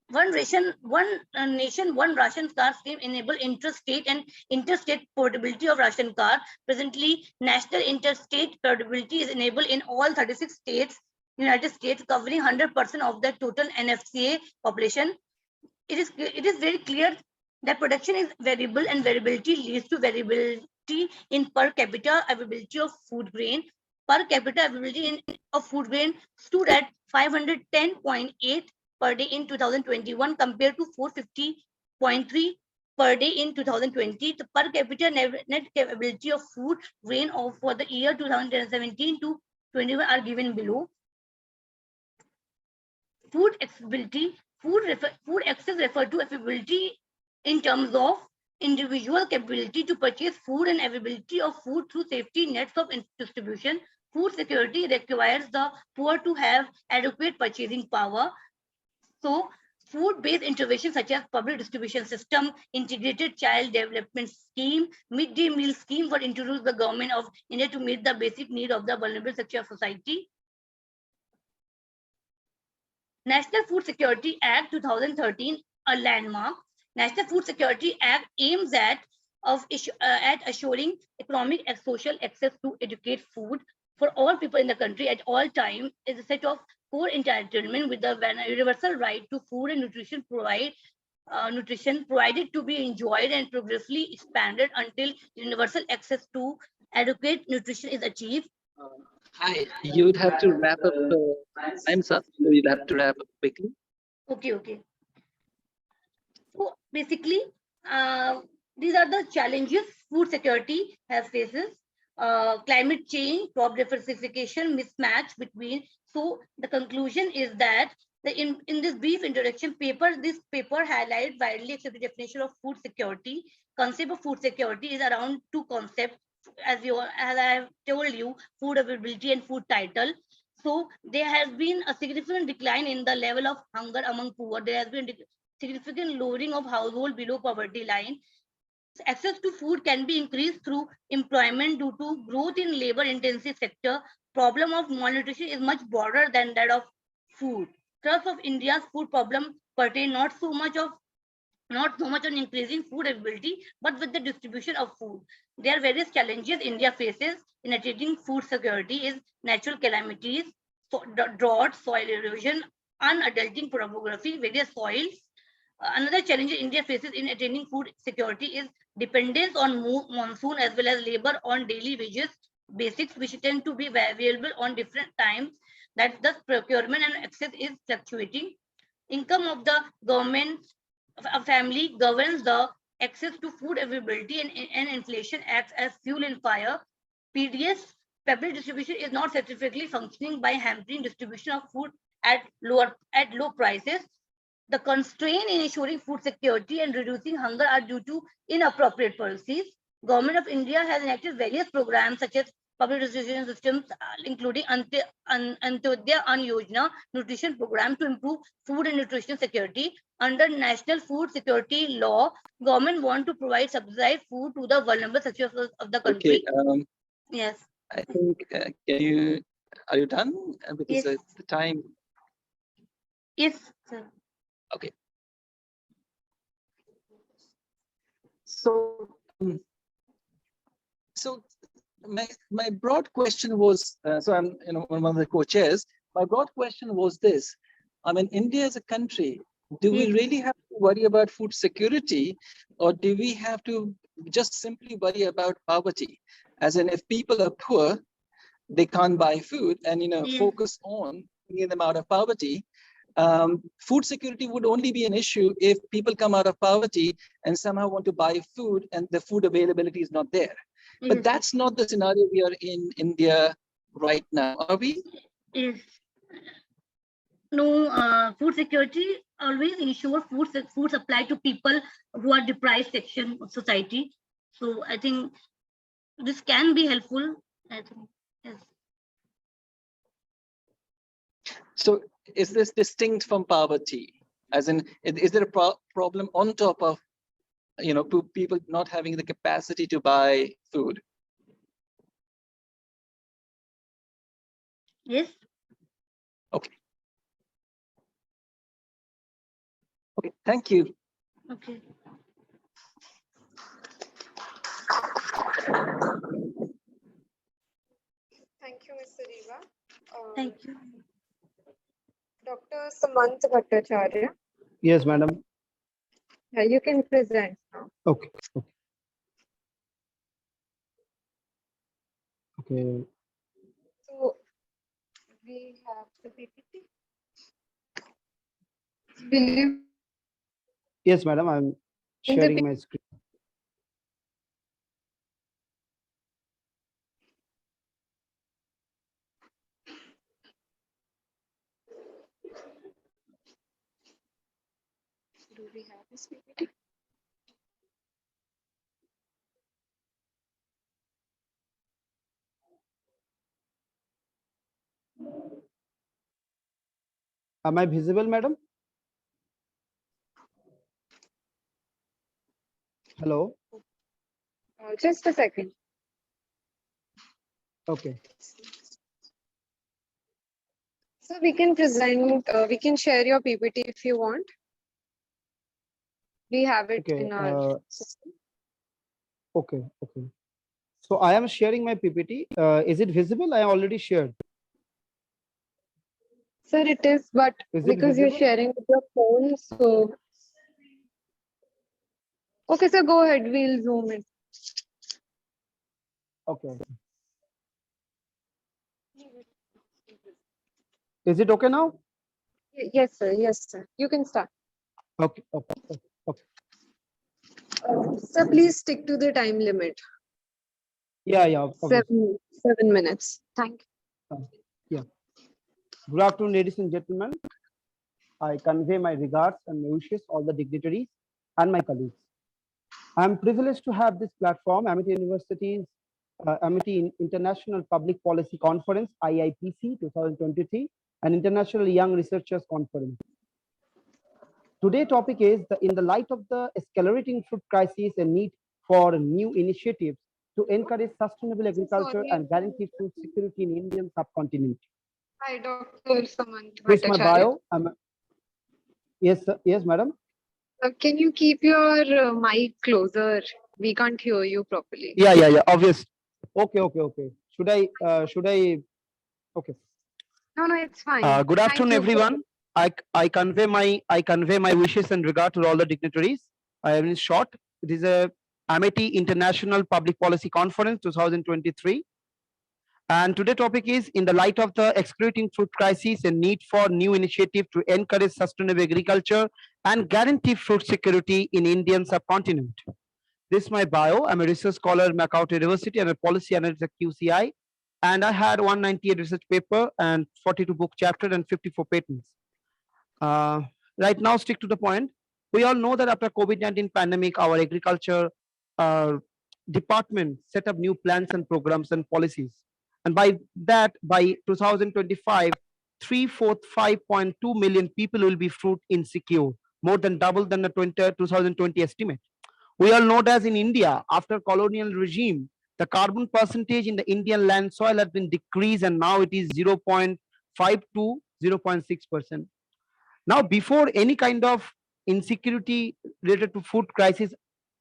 One nation, one ration card scheme enable interstate and interstate portability of ration card. Presently, national interstate portability is enabled in all 36 states, United States, covering 100% of the total NFCA population. It is very clear that production is variable and variability leads to variability in per capita availability of food grain. Per capita availability of food grain stood at 510.8 per day in 2021 compared to 450.3 per day in 2020. The per capita net availability of food grain for the year 2017 to 21 are given below. Food accessibility. Food access refer to availability in terms of individual capability to purchase food and availability of food through safety nets of distribution. Food security requires the poor to have adequate purchasing power. So, food-based interventions such as public distribution system, integrated child development scheme, midday meal scheme were introduced by the government of India to meet the basic need of the vulnerable section of society. National Food Security Act 2013, a landmark. National Food Security Act aims at assuring economic and social access to adequate food for all people in the country at all times. Is a set of core entitlement with the universal right to food and nutrition provided to be enjoyed and progressively expanded until universal access to adequate nutrition is achieved. Hi, you'd have to wrap up. Time's up. So you'd have to wrap up quickly. Okay. So basically, these are the challenges food security has faces. Climate change, crop diversification, mismatch between. So the conclusion is that in this brief introduction paper, this paper highlights widely accepted definition of food security. Concept of food security is around two concepts, as I have told you, food availability and food title. So there has been a significant decline in the level of hunger among poor. There has been significant lowering of household below poverty line. Access to food can be increased through employment due to growth in labor-intensive sector. Problem of malnutrition is much broader than that of food. Thrust of India's food problem pertain not so much on increasing food availability, but with the distribution of food. There are various challenges India faces in achieving food security is natural calamities, drought, soil erosion, unadulterating topography, various soils. Another challenge India faces in attaining food security is dependence on monsoon as well as labor on daily wages basics, which tend to be available on different times. That thus procurement and access is fluctuating. Income of the government, a family governs the access to food availability, and inflation acts as fuel in fire. PDS, public distribution, is not satisfactorily functioning by hampering distribution of food at low prices. The constraint in ensuring food security and reducing hunger are due to inappropriate policies. Government of India has enacted various programs such as public distribution systems, including Antyodaya Ann Yojana nutrition program to improve food and nutrition security. Under National Food Security Law, government want to provide subsidized food to the vulnerable sections of the country. Okay. Yes. I think are you done? Because Yes. the time. Yes, sir. Okay. So, my broad question was, so I'm one of the co-chairs. My broad question was this: I mean, India as a country, do we really have to worry about food security, or do we have to just simply worry about poverty? As in, if people are poor, they can't buy food, and focus on bringing them out of poverty. Food security would only be an issue if people come out of poverty and somehow want to buy food and the food availability is not there. But Yes. that's not the scenario we are in India right now, are we? Yes. No, food security always ensure food supply to people who are deprived section of society. So I think this can be helpful. I think yes. So is this distinct from poverty? As in, is there a problem on top of, people not having the capacity to buy food? Yes. Okay. Okay, thank you. Okay. Thank you, Mr. Riva. Thank you. Dr. Samant Bhattacharya, Yes, madam. you can present now. Okay. Okay. Okay. So we have the PPT. Will you Yes, madam. I'm in the sharing my screen. do we have this PPT? Am I visible, madam? Hello. Just a second. Okay. So we can present, we can share your PPT if you want. We have it Okay. in our system. Okay. Okay. So I am sharing my PPT. Is it visible? I already shared. Sir, it is, but Is it because you're visible? sharing with your phone, so. Okay, sir, go ahead. We'll zoom in. Okay. Is it okay now? Yes, sir. Yes, sir. You can start. Okay. Okay. Okay. Okay. Sir, please stick to the time limit. Yeah. Yeah. Obviously. 7 minutes. Thank you. Yeah. Good afternoon, ladies and gentlemen. I convey my regards and my wishes all the dignitaries and my colleagues. I am privileged to have this platform, Amity University's Amity International Public Policy Conference, IIPC 2023, an International Young Researchers Conference. Today's topic is, in the light of the escalating food crisis and need for new initiatives to encourage sustainable agriculture and guarantee food security in Indian subcontinent. Hi, Dr. Samant This is my Bhattacharya. bio. Yes, sir. Yes, madam. Can you keep your mic closer? We can't hear you properly. Yeah. Obvious. Okay. Should I? Okay. No, it's fine. Good Thank afternoon, you. everyone. I convey my wishes and regard to all the dignitaries. I have in short, it is a Amity International Public Policy Conference 2023. And today's topic is, in the light of the escalating food crisis and need for new initiative to encourage sustainable agriculture and guarantee food security in Indian subcontinent. This is my bio. I'm a research scholar at McAuto University and a policy analyst at QCI. And I had 198 research paper and 42 book chapter and 54 patents. Right now, stick to the point. We all know that after COVID-19 pandemic, our agriculture department set up new plans and programs and policies. And by that, by 2025, 345.2 million people will be food insecure, more than double than the 2020 estimate. We all know that in India, after colonial regime, the carbon percentage in the Indian land soil has been decreased and now it is 0.5 to 0.6%. Now, before any kind of insecurity related to food crisis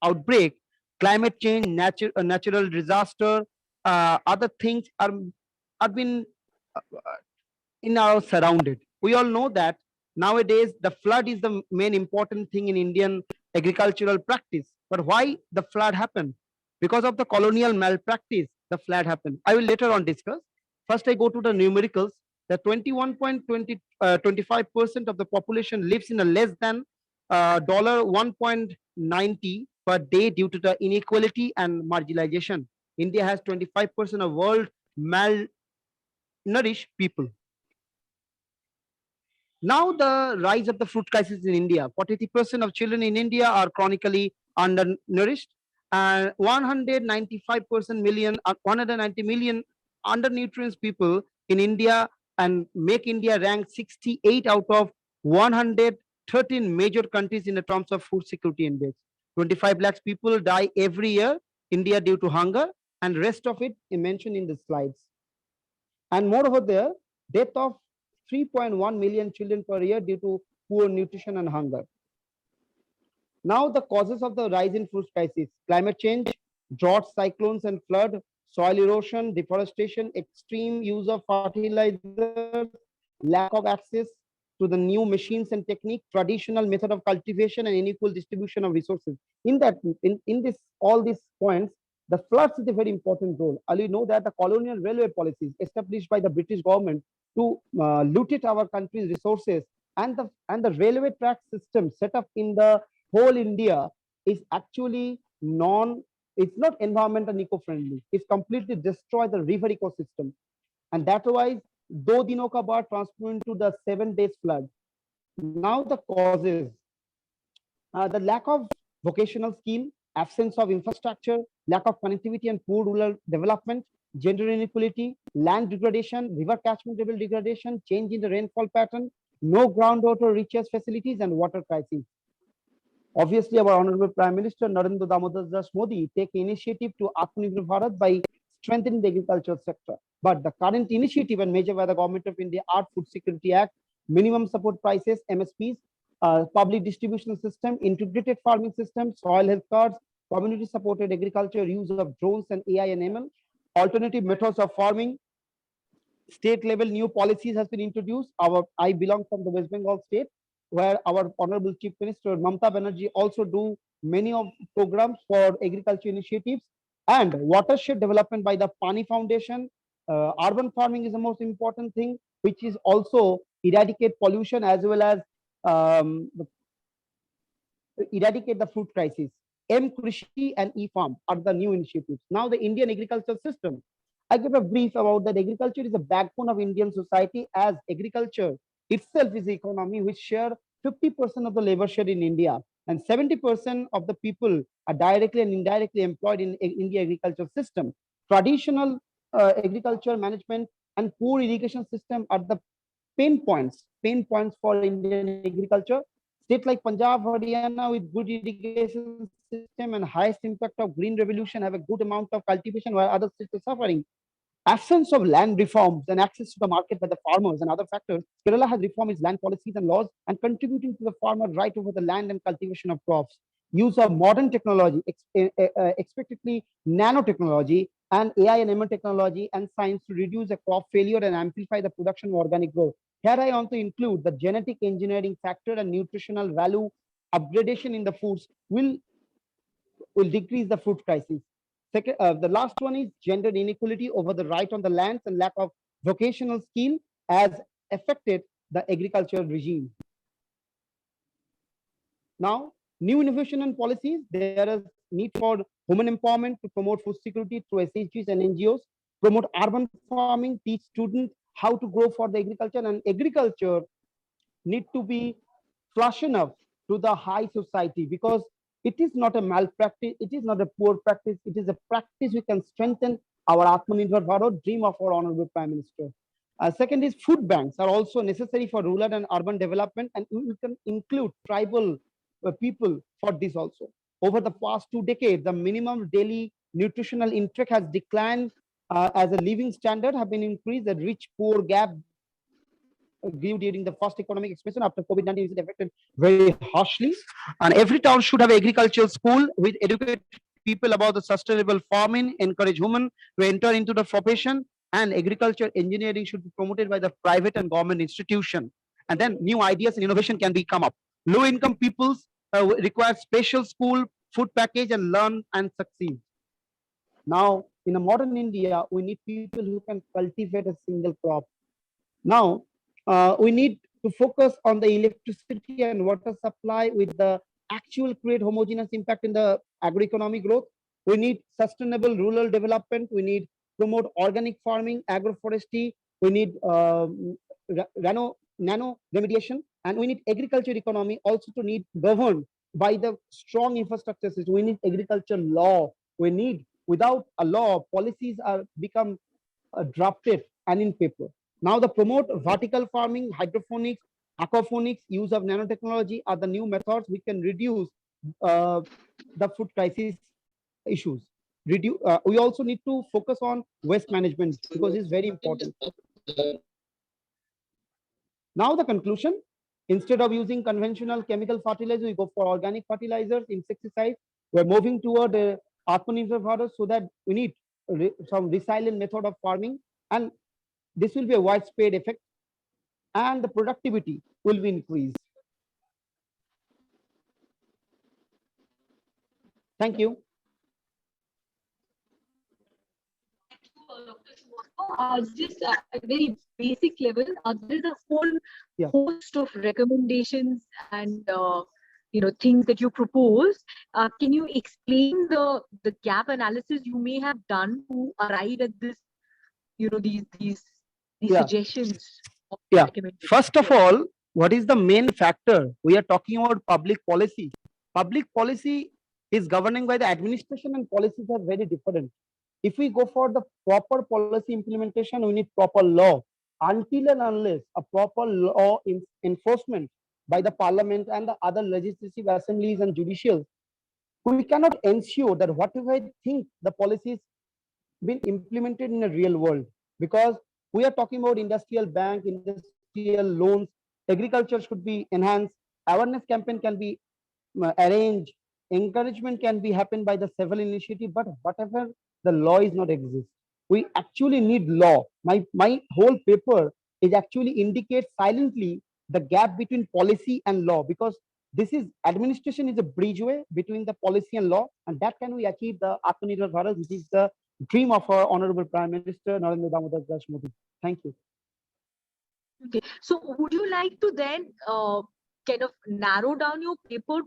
outbreak, climate change, natural disaster, other things are been in our surrounded. We all know that nowadays the flood is the main important thing in Indian agricultural practice. But why the flood happened? Because of the colonial malpractice, the flood happened. I will later on discuss. First, I go to the numericals. that 21.25% of the population lives in a less than $1.90 per day due to the inequality and marginalization. India has 25% of world malnourished people. Now the rise of the food crisis in India. 43% of children in India are chronically undernourished, and 190 million undernutrients people in India, and make India rank 68 out of 113 major countries in the terms of food security index. 25 lakhs people die every year India due to hunger, and rest of it is mentioned in the slides. And moreover, there death of 3.1 million children per year due to poor nutrition and hunger. Now the causes of the rise in food crisis: climate change, droughts, cyclones and flood, soil erosion, deforestation, extreme use of fertilizers, lack of access to the new machines and technique, traditional method of cultivation, and unequal distribution of resources. In this all these points, the floods is a very important role. You know that the colonial railway policies established by the British government to looted our country's resources, and the railway track system set up in the whole India is actually it's not environment and eco-friendly. It's completely destroy the river ecosystem. And that why Do Dino Ka Baad transformed into the 7 days flood. Now the causes, the lack of vocational skill, absence of infrastructure, lack of connectivity and poor rural development, gender inequality, land degradation, river catchment level degradation, change in the rainfall pattern, no groundwater recharge facilities, and water crisis. Obviously, our Honorable Prime Minister Narendra Damodar Das Modi take initiative to Atmanirbhar Bharat by strengthening the agricultural sector. But the current initiative and measure by the Government of India are Food Security Act, minimum support prices, MSPs, public distribution system, integrated farming system, soil health cards, community supported agriculture, use of drones and AI and ML, alternative methods of farming, state level new policies has been introduced. I belong from the West Bengal state, where our Honorable Chief Minister Mamata Banerjee also do many of programs for agriculture initiatives, and watershed development by the Pani Foundation. Urban farming is the most important thing, which is also eradicate pollution as well as um, eradicate the food crisis. M-Krishi and E-Farm are the new initiatives. Now the Indian agricultural system. I give a brief about that. Agriculture is the backbone of Indian society, as agriculture itself is the economy which share 50% of the labor share in India, and 70% of the people are directly and indirectly employed in India agricultural system. Traditional agriculture management and poor irrigation system are the pain points for Indian agriculture. States like Punjab, Haryana with good irrigation system and highest impact of green revolution have a good amount of cultivation, while other states are suffering. Absence of land reforms and access to the market by the farmers and other factors, Kerala has reformed its land policies and laws and contributing to the farmer right over the land and cultivation of crops. Use of modern technology, expectedly nanotechnology and AI and ML technology and science to reduce the crop failure and amplify the production of organic growth. Here I want to include the genetic engineering factor and nutritional value upgradation in the foods will decrease the food crisis. Second, the last one is gender inequality over the right on the lands and lack of vocational skill has affected the agricultural regime. Now, new innovation and policies, there is need for women empowerment to promote food security through SHGs and NGOs, promote urban farming, teach students how to grow for the agriculture, and agriculture need to be flush enough to the high society, because it is not a malpractice, it is not a poor practice, it is a practice we can strengthen our Atmanirbhar Bharat dream of our Honorable Prime Minister. Second is food banks are also necessary for rural and urban development, and we can include tribal people for this also. Over the past 2 decades, the minimum daily nutritional intake has declined as a living standard have been increased. The rich-poor gap grew during the first economic expansion after COVID-19 is affected very harshly. And every town should have agricultural school with educate people about the sustainable farming, encourage women to enter into the profession, and agriculture engineering should be promoted by the private and government institution. And then new ideas and innovation can be come up. Low income peoples require special school, food package, and learn and succeed. Now, in a modern India, we need people who can cultivate a single crop. Now, we need to focus on the electricity and water supply with the actual create homogeneous impact in the agroeconomic growth. We need sustainable rural development. We need promote organic farming, agroforestry. We need nano remediation, and we need agriculture economy also to need governed by the strong infrastructure system. We need agriculture law. We need, without a law, policies are become drafted and in paper. Now the promote vertical farming, hydroponics, aquaponics, use of nanotechnology are the new methods we can reduce uh, the food crisis issues. We also need to focus on waste management because it's very important. Now the conclusion, instead of using conventional chemical fertilizers, we go for organic fertilizers, insecticides. We're moving toward Atmanirbhar Bharat so that we need some resilient method of farming, and this will be a widespread effect and the productivity will be increased. Thank you. Just at a very basic level, there is a whole host of recommendations and things that you propose. Can you explain the gap analysis you may have done to arrive at this, these suggestions? Yeah. First of all, what is the main factor? We are talking about public policy. Public policy is governing by the administration, and policies are very different. If we go for the proper policy implementation, we need proper law. Until and unless a proper law enforcement by the parliament and the other legislative assemblies and judicials, we cannot ensure that whatever I think the policies been implemented in a real world. Because we are talking about industrial bank, industrial loans, agriculture should be enhanced, awareness campaign can be arranged, encouragement can be happen by the several initiative, but whatever the law is not exist. We actually need law. My whole paper is actually indicates silently the gap between policy and law, because this is administration is a bridgeway between the policy and law, and that can we achieve the Atmanirbhar Bharat, which is the dream of our Honorable Prime Minister Narendra Damodar Das Modi. Thank you. Okay, so would you like to then kind of narrow down your paper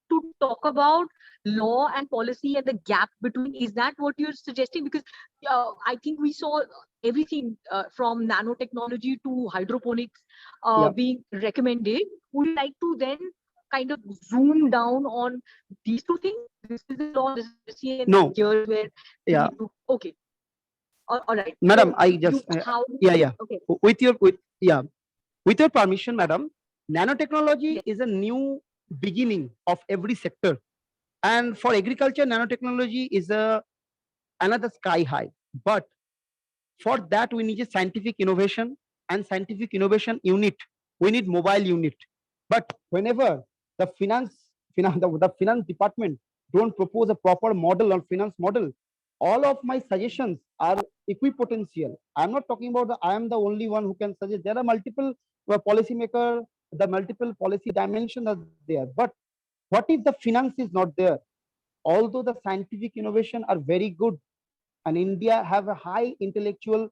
to talk about law and policy and the gap between? Is that what you're suggesting? Because I think we saw everything from nanotechnology to hydroponics being recommended. Would you like to then kind of zoom down on these two things? This is the law, this is the policy, and no. Here's where okay. All right, Madam, so I just okay. With your permission, madam, nanotechnology is a new beginning of every sector, and for agriculture, nanotechnology is another sky high. But for that, we need a scientific innovation and scientific innovation unit. We need mobile unit. But whenever the finance department don't propose a proper model or finance model, all of my suggestions are equipotential. I'm not talking about I am the only one who can suggest. There are multiple policymakers, the multiple policy dimensions are there. But what if the finance is not there? Although the scientific innovation are very good, and India have a high intellectual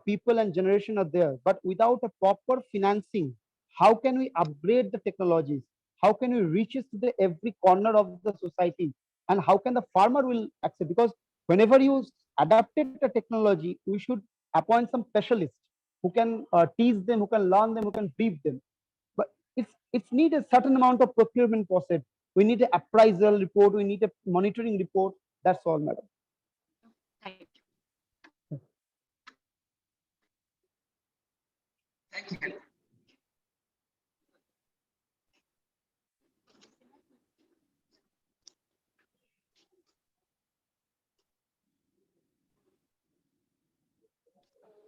people and generation are there, but without a proper financing, how can we upgrade the technologies? How can we reach it to the every corner of the society? And how can the farmer will accept? Because whenever you adapted the technology, we should appoint some specialists who can teach them, who can learn them, who can brief them. But it's need a certain amount of procurement process. We need an appraisal report. We need a monitoring report. That's all, madam. Thank you. Thank you.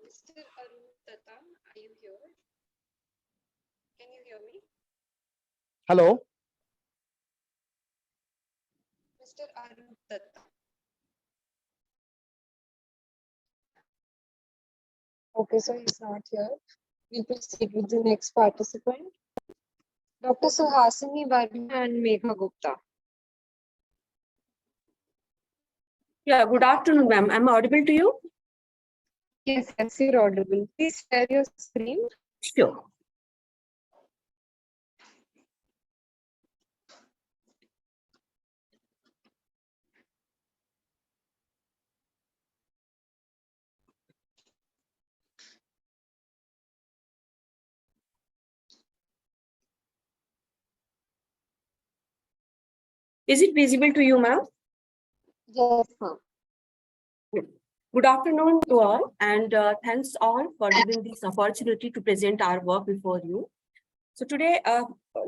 Mr. Arun Tata, are you here? Can you hear me? Hello. Mr. Arun Tata. Okay, so he's not here. We'll proceed with the next participant. Dr. Suhasini Varma and Megha Gupta. Yeah, good afternoon, ma'am. I'm audible to you? Yes, yes, you're audible. Please share your screen. Sure. Is it visible to you, ma'am? Yes, ma'am. Good afternoon to all, and thanks all for giving this opportunity to present our work before you. So today,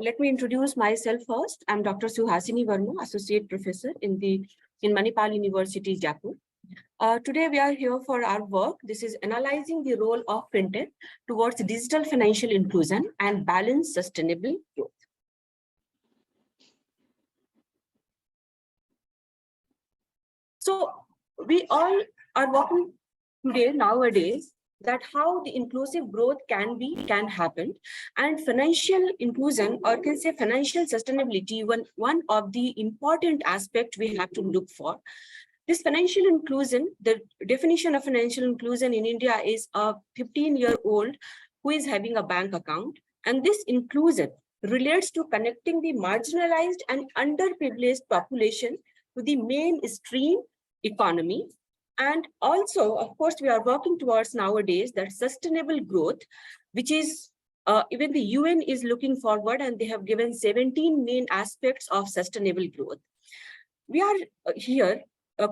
let me introduce myself first. I'm Dr. Suhasini Verma, Associate Professor in Manipal University, Jaipur. Today, we are here for our work. This is analyzing the role of fintech towards digital financial inclusion and balanced sustainable growth. So we all are working today, nowadays, that how the inclusive growth can happen, and financial inclusion, or can say financial sustainability, one of the important aspect we have to look for. This financial inclusion, the definition of financial inclusion in India is a 15-year-old who is having a bank account, and this inclusion relates to connecting the marginalized and underprivileged population to the mainstream economy. And also, of course, we are working towards nowadays that sustainable growth, which is even the UN is looking forward, and they have given 17 main aspects of sustainable growth. We are here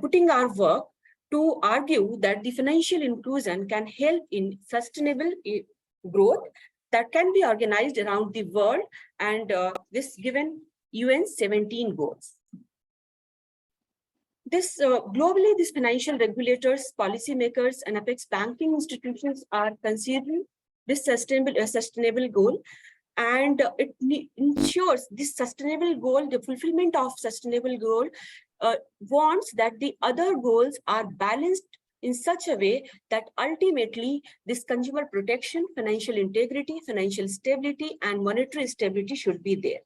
putting our work to argue that the financial inclusion can help in sustainable growth that can be organized around the world, and this given UN 17 goals. Globally, these financial regulators, policymakers, and apex banking institutions are considering this sustainable goal, and it ensures this sustainable goal, the fulfillment of sustainable goal, wants that the other goals are balanced in such a way that ultimately this consumer protection, financial integrity, financial stability, and monetary stability should be there.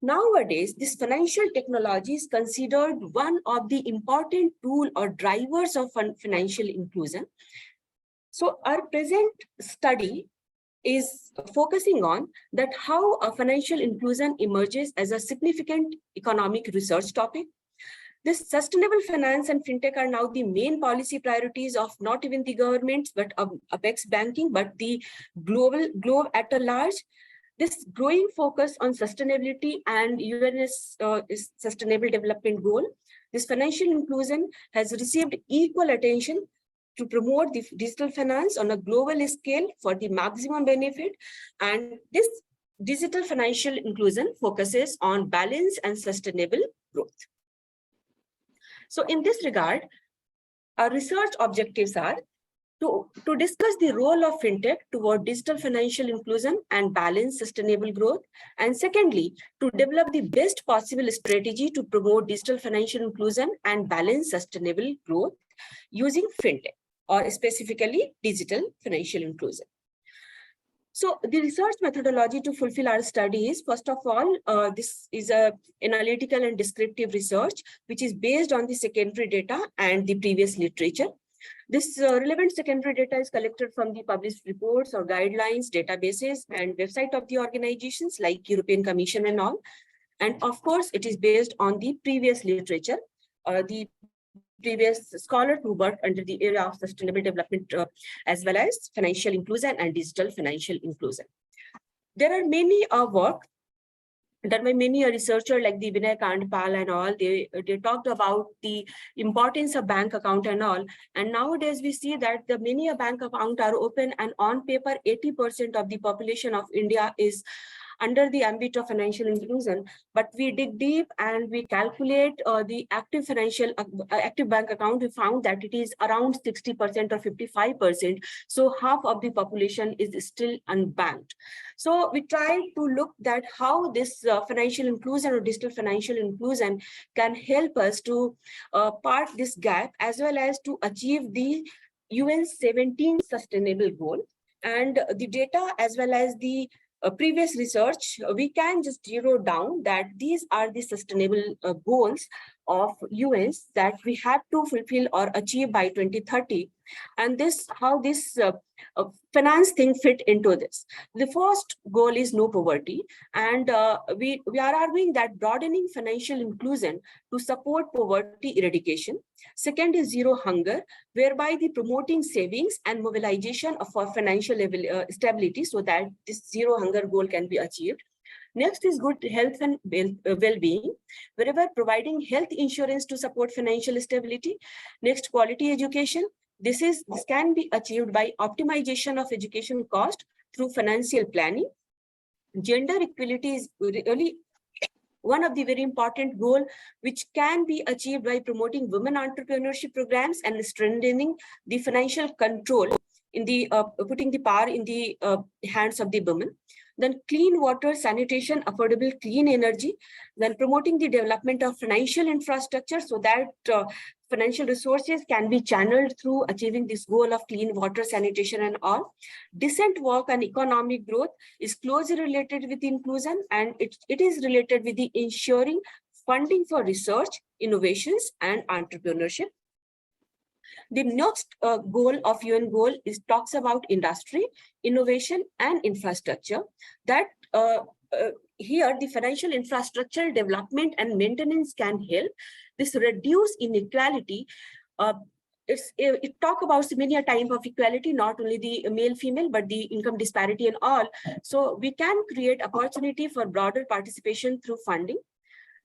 Nowadays, this financial technology is considered one of the important tool or drivers of financial inclusion. So our present study is focusing on that how a financial inclusion emerges as a significant economic research topic. This sustainable finance and fintech are now the main policy priorities of not even the governments, but apex banking, but the globe at a large. This growing focus on sustainability and UN's Sustainable Development Goal, this financial inclusion has received equal attention to promote the digital finance on a global scale for the maximum benefit. And this digital financial inclusion focuses on balance and sustainable growth. So in this regard, our research objectives are to discuss the role of fintech toward digital financial inclusion and balanced sustainable growth. And secondly, to develop the best possible strategy to promote digital financial inclusion and balanced sustainable growth using fintech, or specifically digital financial inclusion. So the research methodology to fulfill our study is, first of all, this is a analytical and descriptive research, which is based on the secondary data and the previous literature. This relevant secondary data is collected from the published reports or guidelines, databases, and website of the organizations like European Commission and all. And of course, it is based on the previous literature, the previous scholars who worked under the area of sustainable development, as well as financial inclusion and digital financial inclusion. There are many work done by many researchers like the Vinay Kandpal and all. They talked about the importance of bank account and all. And nowadays we see that the many bank account are open, and on paper 80% of the population of India is under the ambit of financial inclusion. But we dig deep and we calculate the active bank account. We found that it is around 60% or 55%. So half of the population is still unbanked. So we try to look at how this financial inclusion or digital financial inclusion can help us to part this gap, as well as to achieve the UN 17 sustainable goal. And the data, as well as the previous research, we can just zero down that these are the sustainable goals of UN's that we have to fulfill or achieve by 2030. And this, how this finance thing fit into this. The first goal is no poverty. And we are arguing that broadening financial inclusion to support poverty eradication. Second is zero hunger, whereby the promoting savings and mobilization of our financial level, stability, so that this zero hunger goal can be achieved. Next is good health and well-being, wherever providing health insurance to support financial stability. Next, quality education. This can be achieved by optimization of education cost through financial planning. Gender equality is really one of the very important goal, which can be achieved by promoting women entrepreneurship programs and strengthening the financial control in the putting the power in the hands of the women. Then clean water, sanitation, affordable clean energy, then promoting the development of financial infrastructure so that financial resources can be channeled through achieving this goal of clean water, sanitation and all. Decent work and economic growth is closely related with inclusion, and it is related with the ensuring funding for research, innovations and entrepreneurship. The next goal of UN goal talks about industry, innovation and infrastructure. That here the financial infrastructure development and maintenance can help this reduce inequality. It talk about many a type of equality, not only the male female but the income disparity and all. So we can create opportunity for broader participation through funding.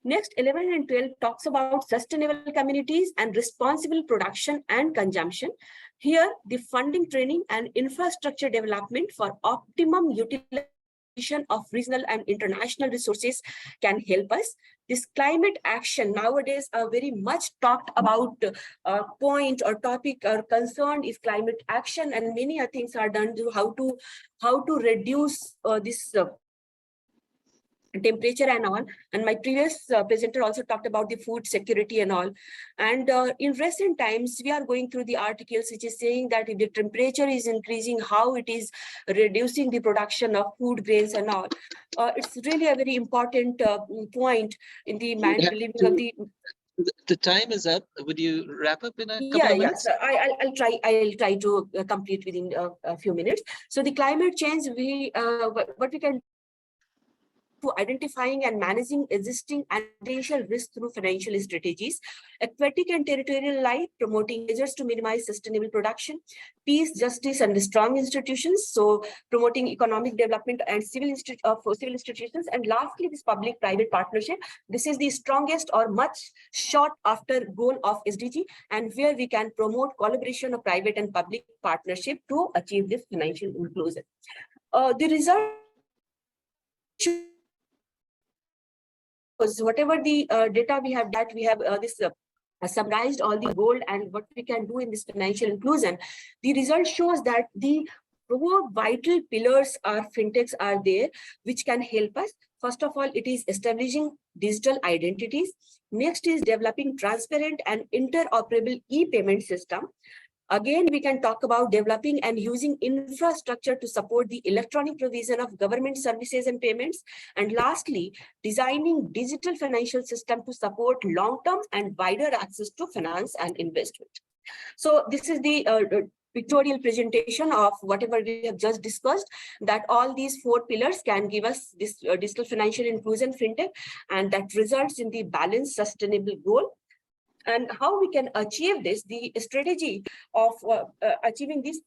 Next, 11 and 12 talks about sustainable communities and responsible production and consumption. Here, the funding, training and infrastructure development for optimum utilization of regional and international resources can help us. This climate action nowadays are very much talked about point or topic or concerned is climate action, and many things are done to how to reduce this temperature and all. And my previous presenter also talked about the food security and all. And in recent times, we are going through the articles which is saying that if the temperature is increasing, how it is reducing the production of food grains and all. It's really a very important point in the living of the time is up. Would you wrap up in a couple of minutes? Yeah, I'll try to complete within a few minutes. So the climate change, what we can to identifying and managing existing and potential risks through financial strategies, aquatic and territorial life, promoting measures to minimize sustainable production, peace, justice, and strong institutions, so promoting economic development and civil institutions, and lastly, this public-private partnership. This is the strongest or much sought after goal of SDG, and where we can promote collaboration of private and public partnership to achieve this financial inclusion. The result, because whatever the data we have, that we have summarized all the goal and what we can do in this financial inclusion. The result shows that the four vital pillars or fintechs are there, which can help us. First of all, it is establishing digital identities. Next is developing transparent and interoperable e-payment system. Again, we can talk about developing and using infrastructure to support the electronic provision of government services and payments. And lastly, designing digital financial system to support long-term and wider access to finance and investment. So this is the pictorial presentation of whatever we have just discussed, that all these four pillars can give us this digital financial inclusion fintech, and that results in the balanced sustainable goal. And how we can achieve this, the strategy of achieving these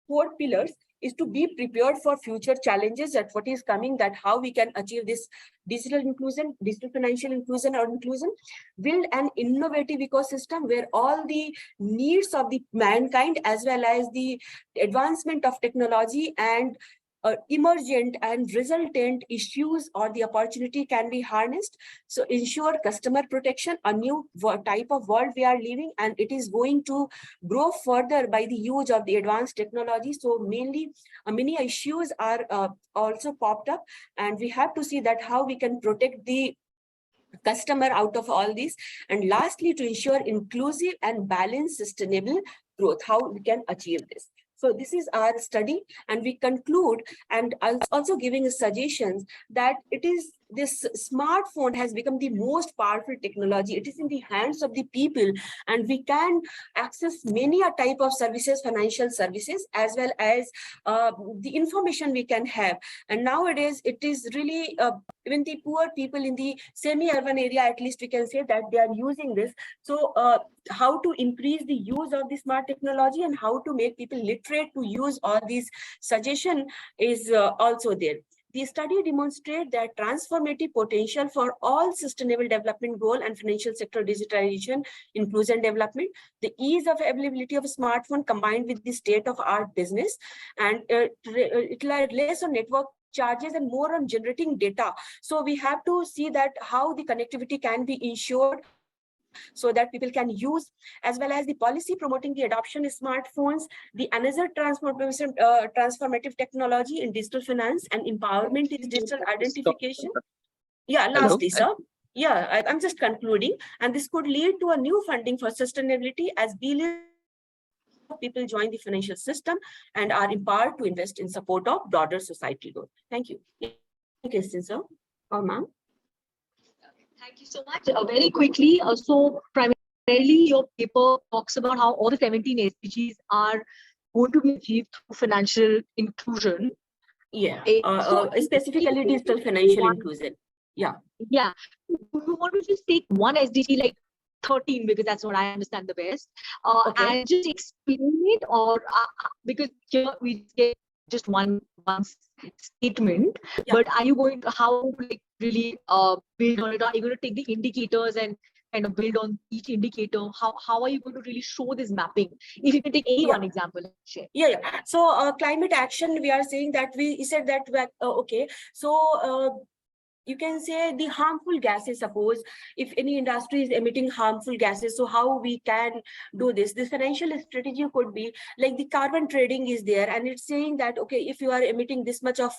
four pillars is to be prepared for future challenges at what is coming, that how we can achieve this digital inclusion, digital financial inclusion or inclusion, build an innovative ecosystem where all the needs of the mankind as well as the advancement of technology and emergent and resultant issues or the opportunity can be harnessed. So ensure customer protection, a new type of world we are living, and it is going to grow further by the use of the advanced technology. So mainly many issues are also popped up, and we have to see that how we can protect the customer out of all this. And lastly, to ensure inclusive and balanced sustainable growth, how we can achieve this. So this is our study, and we conclude and also giving suggestions that it is this smartphone has become the most powerful technology. It is in the hands of the people, and we can access many a type of services, financial services, as well as the information we can have. And nowadays, it is really even the poor people in the semi-urban area, at least we can say that they are using this. So how to increase the use of the smart technology and how to make people literate to use all these suggestion is also there. The study demonstrates that transformative potential for all sustainable development goal and financial sector digitalization, inclusion development, the ease of availability of a smartphone combined with the state-of-art business, and it less on network charges and more on generating data. So we have to see that how the connectivity can be ensured so that people can use, as well as the policy promoting the adoption of smartphones, the another transformative technology in digital finance and empowerment is digital identification. Yeah, lastly, sir. Yeah, I'm just concluding, and this could lead to a new funding for sustainability as billions of people join the financial system and are empowered to invest in support of broader society growth. Thank you. Question, sir or ma'am. Thank you so much. Very quickly, so primarily your paper talks about how all the 17 SDGs are going to be achieved through financial inclusion. Yeah, So specifically digital financial inclusion. Yeah. Yeah. Do you want to just take one SDG like 13, because that's what I understand the best, Okay. and just explain it, or because here we get just one statement, Yeah. but are you going to, how like really build on it? Are you going to take the indicators and kind of build on each indicator? How are you going to really show this mapping? If you can take any one example and share. Yeah. So climate action, we are saying that we said that okay. So you can say the harmful gases, suppose if any industry is emitting harmful gases, so how we can do this? This financial strategy could be like the carbon trading is there, and it's saying that, okay, if you are emitting this much of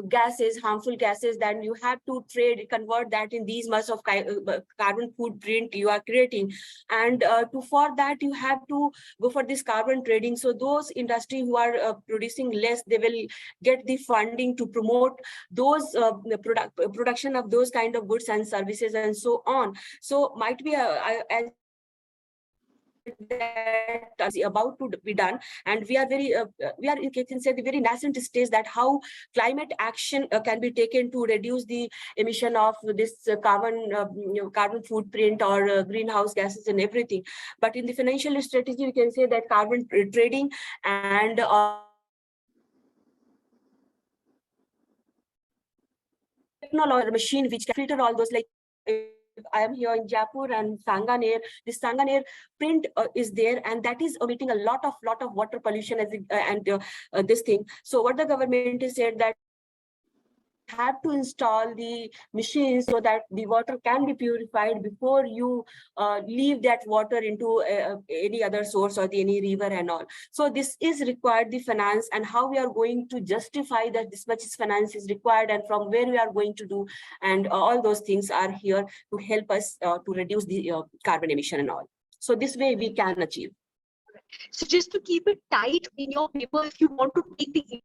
gases, harmful gases, then you have to trade, convert that in these much of carbon footprint you are creating. And for that, you have to go for this carbon trading. So those industry who are producing less, they will get the funding to promote those production of those kind of goods and services and so on. So might be as that is about to be done, and we are you can say the very nascent stage that how climate action can be taken to reduce the emission of this carbon footprint or greenhouse gases and everything. But in the financial strategy, we can say that carbon trading and technology machine which can filter all those, like I am here in Jaipur and Sanganer. This Sanganer print is there, and that is emitting a lot of water pollution as this thing. So what the government has said that have to install the machines so that the water can be purified before you leave that water into any other source or any river and all. So this is required, the finance, and how we are going to justify that this much finance is required and from where we are going to do, and all those things are here to help us to reduce the carbon emission and all. So this way we can achieve. So just to keep it tight in your paper, if you want to take the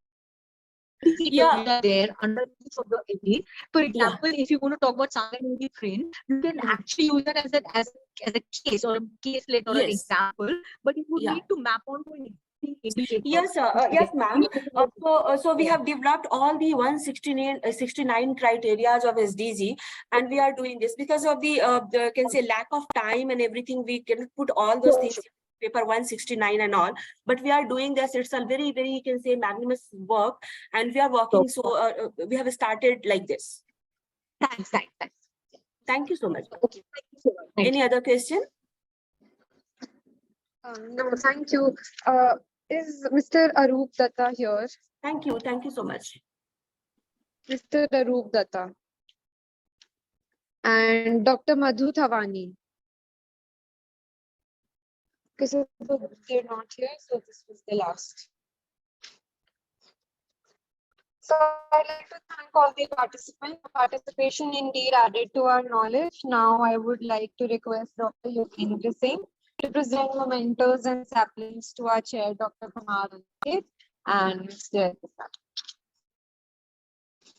there under each of the SDGs. For example, if you're going to talk about Sanganer print, you can actually use that as a case or a caselet or an example, but you would need to map onto an indicator. Yes, yes, ma'am. So we have developed all the 169 criteria of SDG, and we are doing this because of the can say lack of time and everything. We cannot put all those things paper 169 and all, but we are doing this. It's a very you can say magnanimous work, and we are working. So we have started like this. Thanks. Thank you so much. Okay, thank you so much. Any other question? No, thank you. Is Mr. Arup Datta here? Thank you so much. Mr. Arup Datta and Dr. Madhu Thawani. Because they're not here, so this was the last. So I'd like to thank all the participants. Participation indeed added to our knowledge. Now I would like to request Dr. Yogindra Singh to present mementos and saplings to our chair, Dr. Kumar, and Mr.